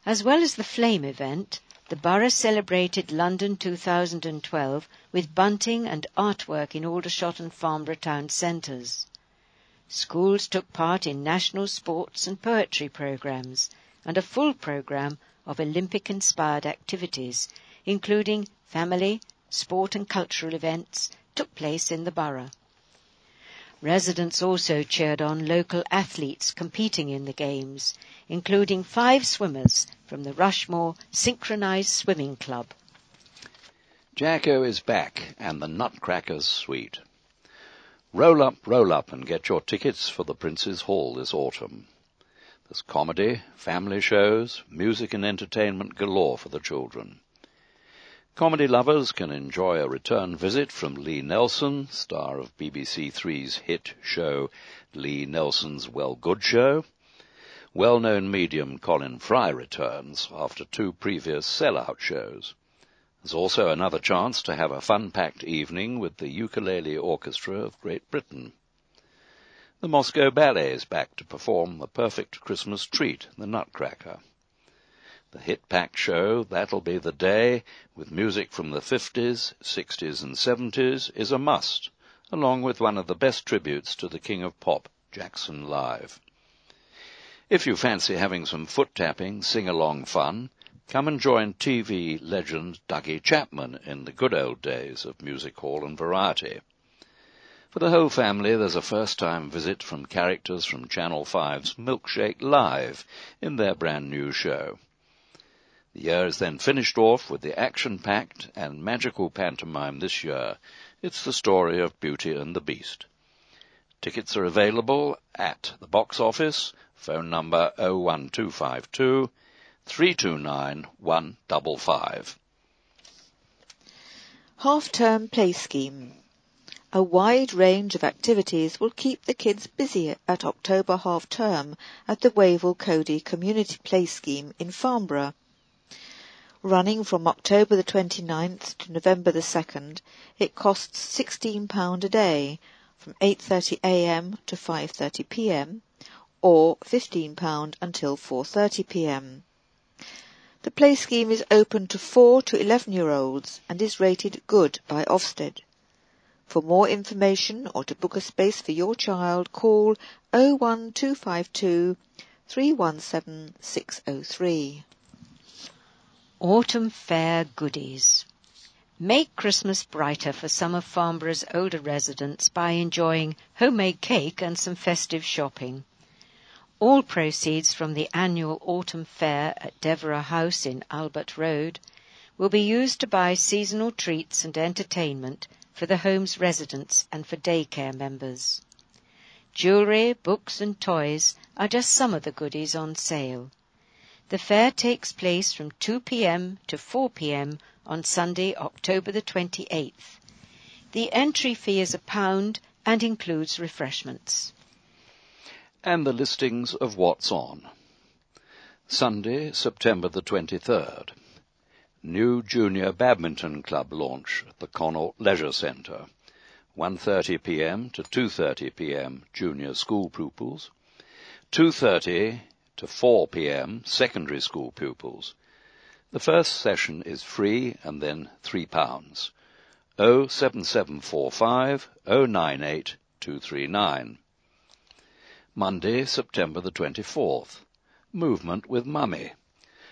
As well as the Flame event, the borough celebrated London 2012 with bunting and artwork in Aldershot and Farnborough town centres. Schools took part in national sports and poetry programmes and a full programme of Olympic-inspired activities, including family, sport and cultural events, took place in the borough. Residents also cheered on local athletes competing in the games, including 5 swimmers from the Rushmore Synchronised Swimming Club. Jacko is back and the Nutcrackers Suite. Roll up and get your tickets for the Prince's Hall this autumn. There's comedy, family shows, music and entertainment galore for the children. Comedy lovers can enjoy a return visit from Lee Nelson, star of BBC Three's hit show Lee Nelson's Well Good Show. Well-known medium Colin Fry returns after 2 previous sellout shows. There's also another chance to have a fun-packed evening with the Ukulele Orchestra of Great Britain. The Moscow Ballet is back to perform the perfect Christmas treat, the Nutcracker. The hit-packed show, That'll Be the Day, with music from the 50s, 60s and 70s, is a must, along with one of the best tributes to the King of Pop, Jackson Live. If you fancy having some foot-tapping, sing-along fun, come and join TV legend Dougie Chapman in the good old days of music hall and variety. For the whole family, there's a first-time visit from characters from Channel 5's Milkshake Live in their brand-new show. The year is then finished off with the action-packed and magical pantomime this year. It's the story of Beauty and the Beast. Tickets are available at the box office, phone number 01252 329 155. Half-term play scheme. A wide range of activities will keep the kids busy at October half-term at the Wavell Cody Community Play Scheme in Farnborough. Running from October the 29th to November the 2nd, it costs £16 a day, from 8:30 a.m. to 5:30 p.m, or £15 until 4:30 p.m. The play scheme is open to 4 to 11-year-olds and is rated good by Ofsted. For more information or to book a space for your child, call 01252 317 603. Autumn Fair Goodies. Make Christmas brighter for some of Farnborough's older residents by enjoying homemade cake and some festive shopping. All proceeds from the annual Autumn Fair at Devereux House in Albert Road will be used to buy seasonal treats and entertainment for the home's residents and for daycare members. Jewellery, books and toys are just some of the goodies on sale. The fair takes place from 2 p.m. to 4 p.m. on Sunday, October the 28th. The entry fee is £1 and includes refreshments. And the listings of what's on. Sunday, September the 23rd. New Junior Badminton Club launch at the Connaught Leisure Centre. 1:30 p.m. to 2:30 p.m. junior school pupils. 2:30 to 4 p.m. secondary school pupils. The first session is free and then £3. 07745 098 239. Monday, September the 24th. Movement with Mummy.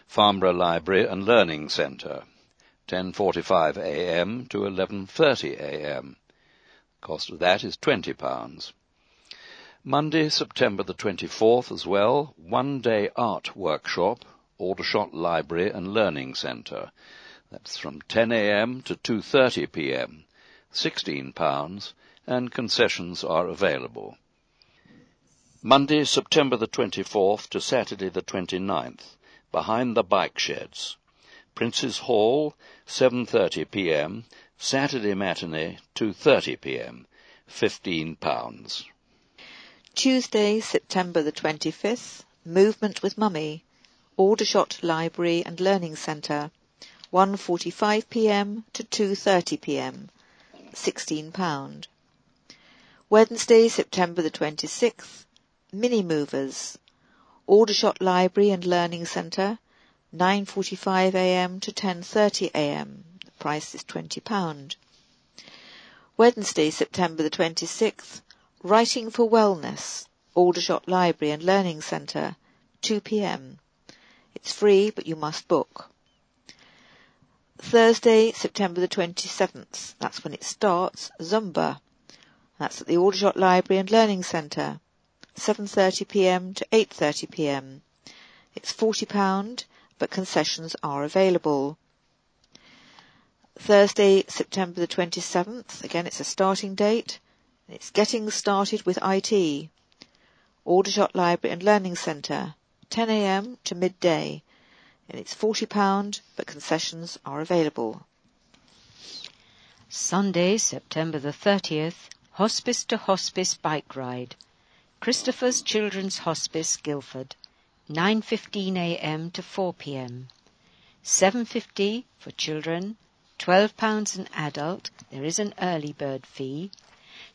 Farnborough Library and Learning Centre. 10:45 a.m. to 11:30 a.m. Cost of that is £20. Monday, September the 24th as well, one-day art workshop, Aldershot Library and Learning Centre. That's from 10 a.m. to 2:30 p.m. £16, and concessions are available. Monday, September the 24th to Saturday the 29th, behind the bike sheds. Prince's Hall, 7:30 p.m, Saturday matinee, 2:30 p.m, £15. Tuesday, September the 25th, Movement with Mummy, Aldershot Library and Learning Centre, 1:45 p.m. to 2:30 p.m, £16. Wednesday, September the 26th, Mini Movers, Aldershot Library and Learning Centre, 9:45 a.m. to 10:30 a.m. The price is £20. Wednesday, September the 26th, Writing for Wellness, Aldershot Library and Learning Centre, 2 p.m. It's free, but you must book. Thursday, September the 27th, that's when it starts, Zumba. That's at the Aldershot Library and Learning Centre, 7:30pm to 8:30pm. It's £40, but concessions are available. Thursday, September the 27th, again it's a starting date. It's Getting Started with IT. Aldershot Library and Learning Centre, 10am to midday. And it's £40, but concessions are available. Sunday, September the 30th, Hospice to Hospice bike ride. Christopher's Children's Hospice, Guildford, 9:15am to 4pm. £7.50 for children, £12 an adult. There is an early bird fee.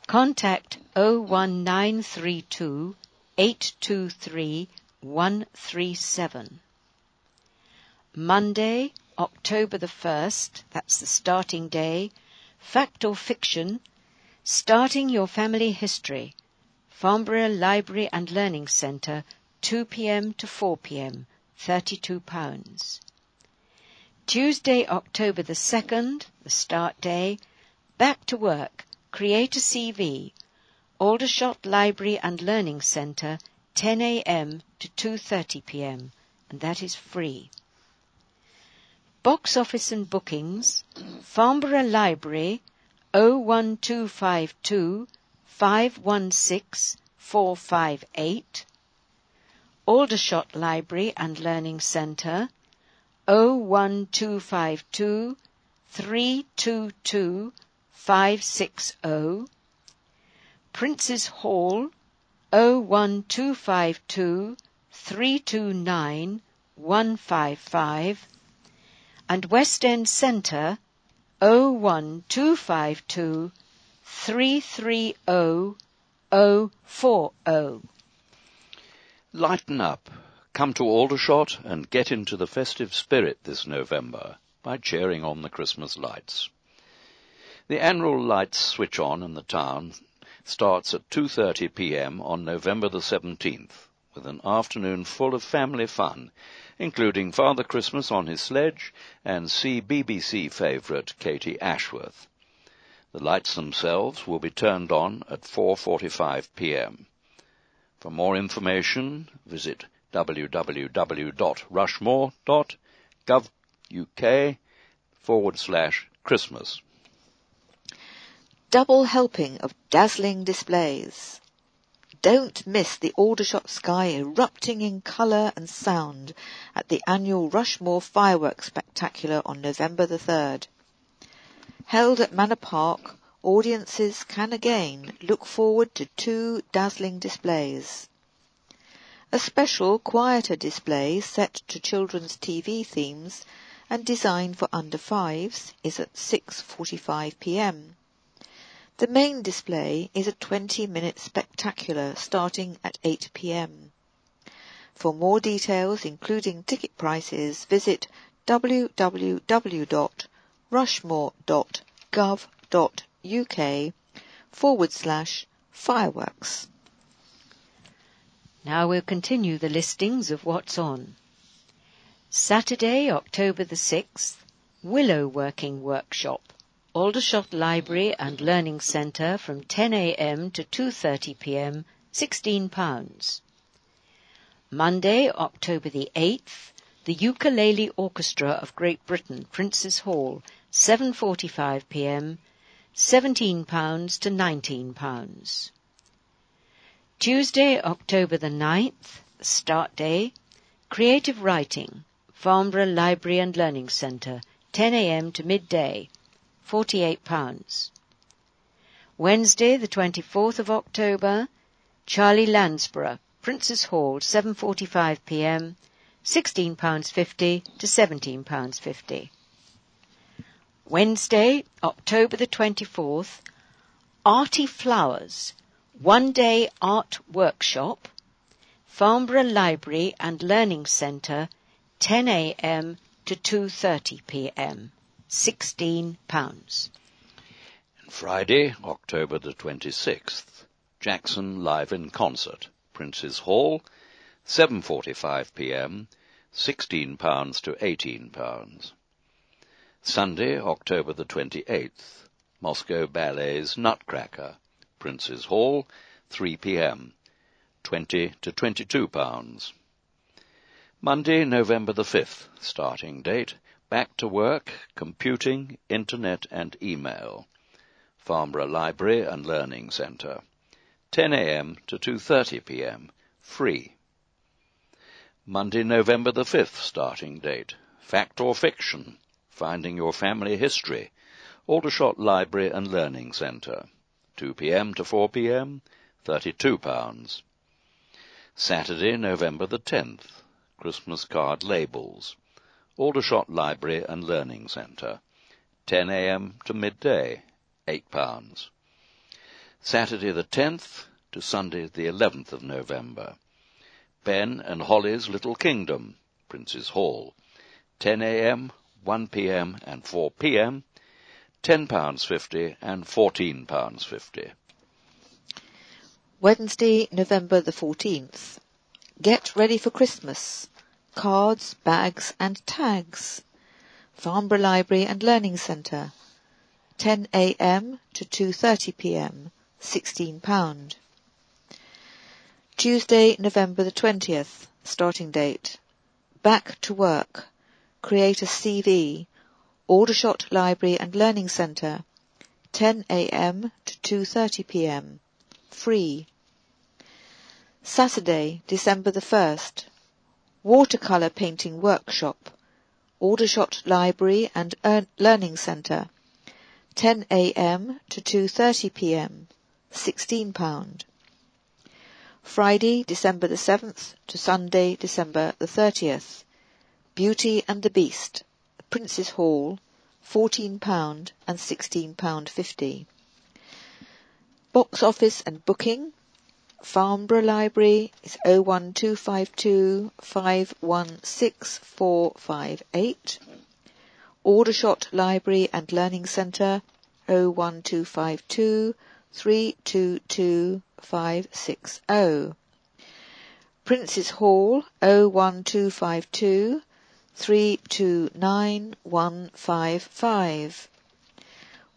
Contact 01932 823 137. Monday, October the 1st, that's the starting day. Fact or Fiction, Starting Your Family History. Farnborough Library and Learning Centre, 2pm to 4pm, £32. Tuesday, October the 2nd, the start day. Back to Work, Create a CV. Aldershot Library and Learning Centre, 10am to 2:30pm, and that is free. Box office and bookings, Farnborough Library, 01252 516 458. Aldershot Library and Learning Centre, 01252 322 560. Prince's Hall, 01252 329 155. And West End Centre, 01252 330 040. Lighten up. Come to Aldershot and get into the festive spirit this November by cheering on the Christmas lights. The annual lights switch on in the town starts at 2:30pm on November the 17th, with an afternoon full of family fun, including Father Christmas on his sledge and BBC favourite Katie Ashworth. The lights themselves will be turned on at 4:45pm. For more information, visit www.rushmore.gov.uk/Christmas. Double helping of dazzling displays. Don't miss the Aldershot sky erupting in colour and sound at the annual Rushmore Fireworks Spectacular on November the 3rd. Held at Manor Park, audiences can again look forward to 2 dazzling displays. A special, quieter display set to children's TV themes and designed for under 5s is at 6:45pm. The main display is a 20-minute spectacular starting at 8pm. For more details, including ticket prices, visit www.rushmore.gov.uk/fireworks. Now we'll continue the listings of what's on. Saturday, October the 6th, Willow Working Workshop. Aldershot Library and Learning Centre from 10am to 2:30pm, £16. Monday, October the 8th, the Ukulele Orchestra of Great Britain, Prince's Hall, 7:45pm, £17 to £19. Tuesday, October the 9th, start day, Creative Writing, Farnborough Library and Learning Centre, 10am to midday, £48. Wednesday, the 24th of October, Charlie Lansborough, Prince's Hall, 7:45pm, £16.50 to £17.50. Wednesday, October the 24th, Arty Flowers, one-day art workshop, Farnborough Library and Learning Centre, 10am to 2:30pm. £16. And Friday, October the 26th, Jackson Live in Concert, Prince's Hall, 7:45pm, £16 to £18. Sunday, October the 28th, Moscow Ballet's Nutcracker, Prince's Hall, 3 p.m, £20 to £22. Monday, November the 5th, starting date, back to work, computing, internet and email. Farnborough Library and Learning Centre, 10 a.m. to 2:30 p.m, free. Monday, November the 5th, starting date, fact or fiction, finding your family history, Aldershot Library and Learning Centre, 2 p.m. to 4 p.m, £32. Saturday, November the 10th, Christmas card labels, Aldershot Library and Learning Centre, 10 a.m. to midday, £8. Saturday the 10th to Sunday the 11th of November, Ben and Holly's Little Kingdom, Prince's Hall, 10 a.m, 1 p.m. and 4 p.m, £10.50 and £14.50. Wednesday, November the 14th. Get ready for Christmas. Cards, bags and tags. Farnborough Library and Learning Centre, 10 a.m. to 2:30 p.m, £16. Tuesday, November the 20th, starting date, back to work, create a CV, Aldershot Library and Learning Centre, 10 a.m. to 2:30 p.m, free. Saturday, December the 1st, watercolour painting workshop, Aldershot Library and Learning Centre, 10 a.m. to 2:30 p.m, £16. Friday, December the 7th to Sunday, December the 30th, Beauty and the Beast, Prince's Hall, £14 and £16.50. Box office and booking, Farnborough Library is 01252 516 458. Aldershot Library and Learning Centre, 01252 322 560. Prince's Hall, 01252 329 155.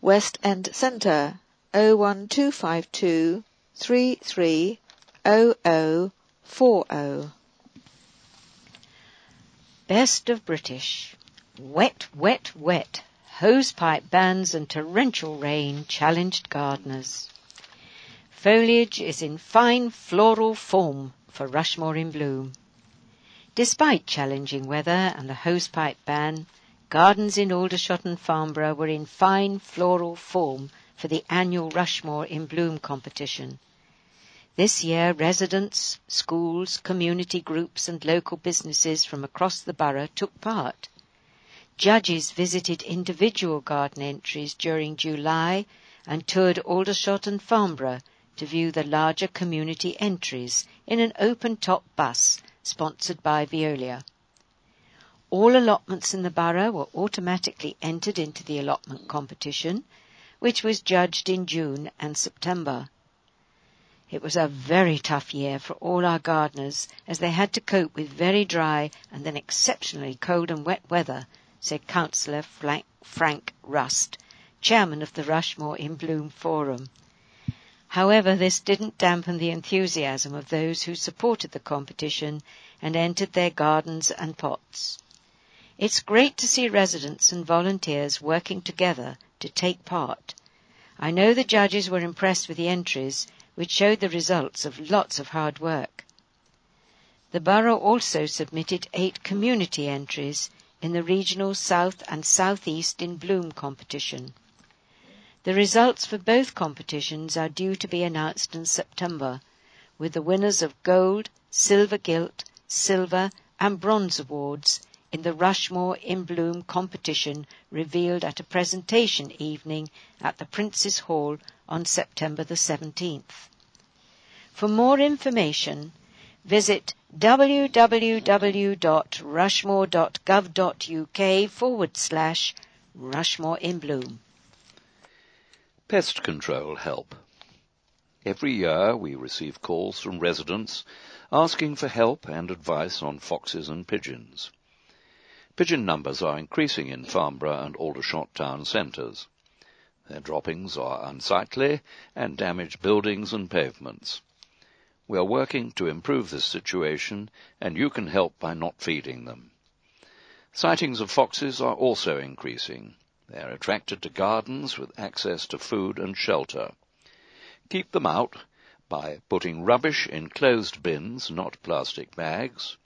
West End Centre, 01252 330040. Best of British. Wet, wet, wet. Hosepipe bans and torrential rain challenged gardeners. Foliage is in fine floral form for Rushmore in bloom. Despite challenging weather and the hosepipe ban, gardens in Aldershot and Farnborough were in fine floral form for the annual Rushmore in Bloom competition. This year, residents, schools, community groups and local businesses from across the borough took part. Judges visited individual garden entries during July and toured Aldershot and Farnborough to view the larger community entries in an open-top bus sponsored by Veolia. All allotments in the borough were automatically entered into the allotment competition, which was judged in June and September. It was a very tough year for all our gardeners, as they had to cope with very dry and then exceptionally cold and wet weather, said Councillor Frank Rust, chairman of the Rushmore in Bloom Forum. However, this didn't dampen the enthusiasm of those who supported the competition and entered their gardens and pots. It's great to see residents and volunteers working together to take part. I know the judges were impressed with the entries, which showed the results of lots of hard work. The borough also submitted 8 community entries in the regional South and South East in Bloom competition. The results for both competitions are due to be announced in September, with the winners of gold, silver gilt, silver and bronze awards in the Rushmore in Bloom competition revealed at a presentation evening at the Prince's Hall on September the 17th. For more information, visit www.rushmore.gov.uk/Rushmore in Bloom. Pest control help. Every year we receive calls from residents asking for help and advice on foxes and pigeons. Pigeon numbers are increasing in Farnborough and Aldershot town centres. Their droppings are unsightly and damage buildings and pavements. We are working to improve this situation, and you can help by not feeding them. Sightings of foxes are also increasing. They are attracted to gardens with access to food and shelter. Keep them out by putting rubbish in closed bins, not plastic bags,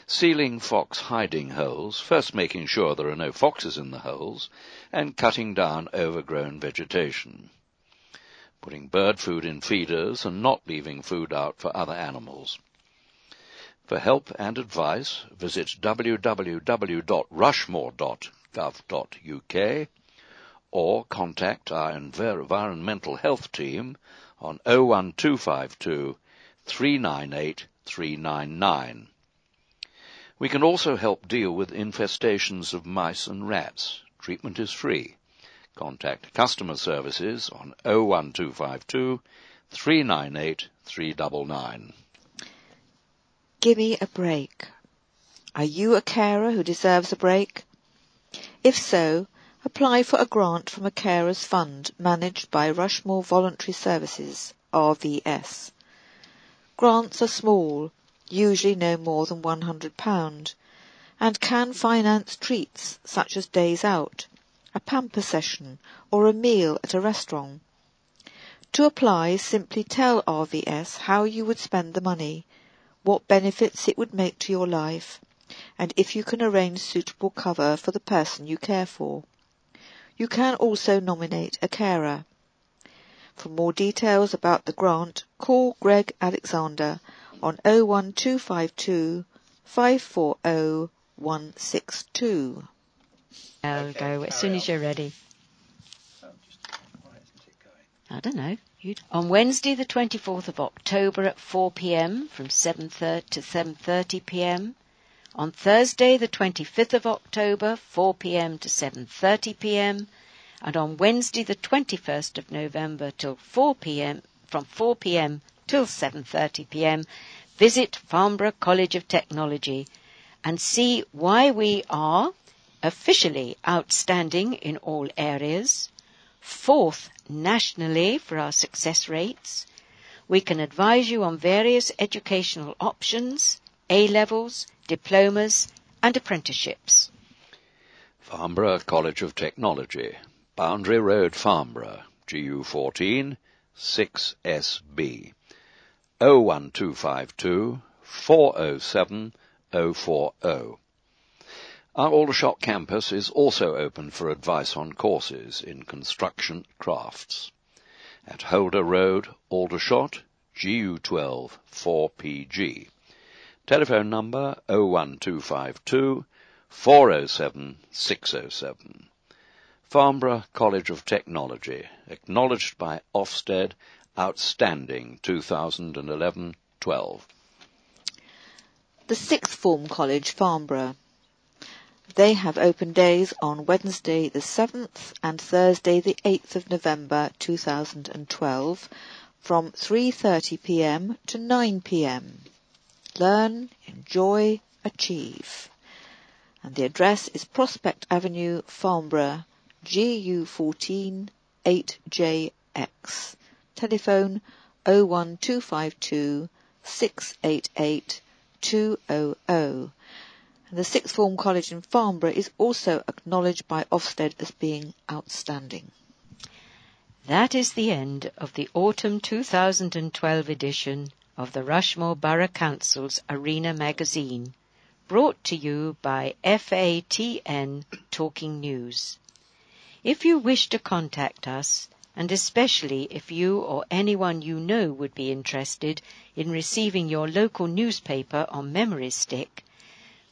sealing fox hiding holes, first making sure there are no foxes in the holes, and cutting down overgrown vegetation, putting bird food in feeders and not leaving food out for other animals. For help and advice, visit www.rushmore.gov.uk or contact our environmental health team on 01252 398 399. We can also help deal with infestations of mice and rats. Treatment is free. Contact customer services on 01252 398 399. Gimme a break. Are you a carer who deserves a break? If so, apply for a grant from a carers fund managed by Rushmore Voluntary Services, RVS. Grants are small, usually no more than £100, and can finance treats such as days out, a pamper session, or a meal at a restaurant. To apply, simply tell RVS how you would spend the money, what benefits it would make to your life, and if you can arrange suitable cover for the person you care for. You can also nominate a carer. For more details about the grant, call Greg Alexander on 01252 540 162. I'll go as soon as you're ready. I don't know. On Wednesday the 24th of October at 4 p.m. from 7:30 to 7:30 p.m. On Thursday the 25th of October 4 p.m. to 7:30 p.m. And on Wednesday the 21st of November till 4 p.m. from 4 p.m. till 7:30 p.m. visit Farnborough College of Technology and see why we are officially outstanding in all areas, fourth nationally for our success rates. We can advise you on various educational options, A-levels, diplomas and apprenticeships. Farnborough College of Technology, Boundary Road, Farnborough, GU14 6SB, 01252 407 040. Our Aldershot campus is also open for advice on courses in construction crafts. At Holder Road, Aldershot, GU12 4PG. Telephone number 01252 407 607. Farnborough College of Technology, acknowledged by Ofsted, outstanding 2011-12. The Sixth Form College, Farnborough. They have open days on Wednesday the 7th and Thursday the 8th of November 2012 from 3:30 p.m. to 9 p.m. Learn, enjoy, achieve. And the address is Prospect Avenue, Farnborough, GU14 8JX. Telephone 01252 688 200. And the Sixth Form College in Farnborough is also acknowledged by Ofsted as being outstanding. That is the end of the autumn 2012 edition of the Rushmore Borough Council's Arena magazine, brought to you by FATN Talking News. If you wish to contact us, and especially if you or anyone you know would be interested in receiving your local newspaper on memory stick,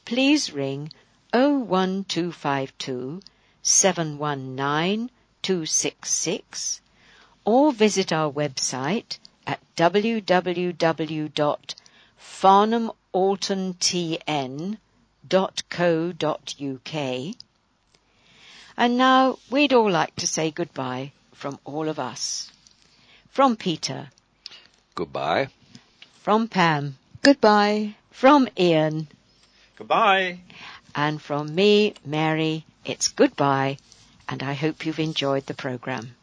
please ring 01252 719 266 or visit our website at www.farnhamaltontn.co.uk. And now we'd all like to say goodbye from all of us. From Peter. Goodbye. From Pam. Goodbye. From Ian. Goodbye. And from me, Mary, it's goodbye and I hope you've enjoyed the programme.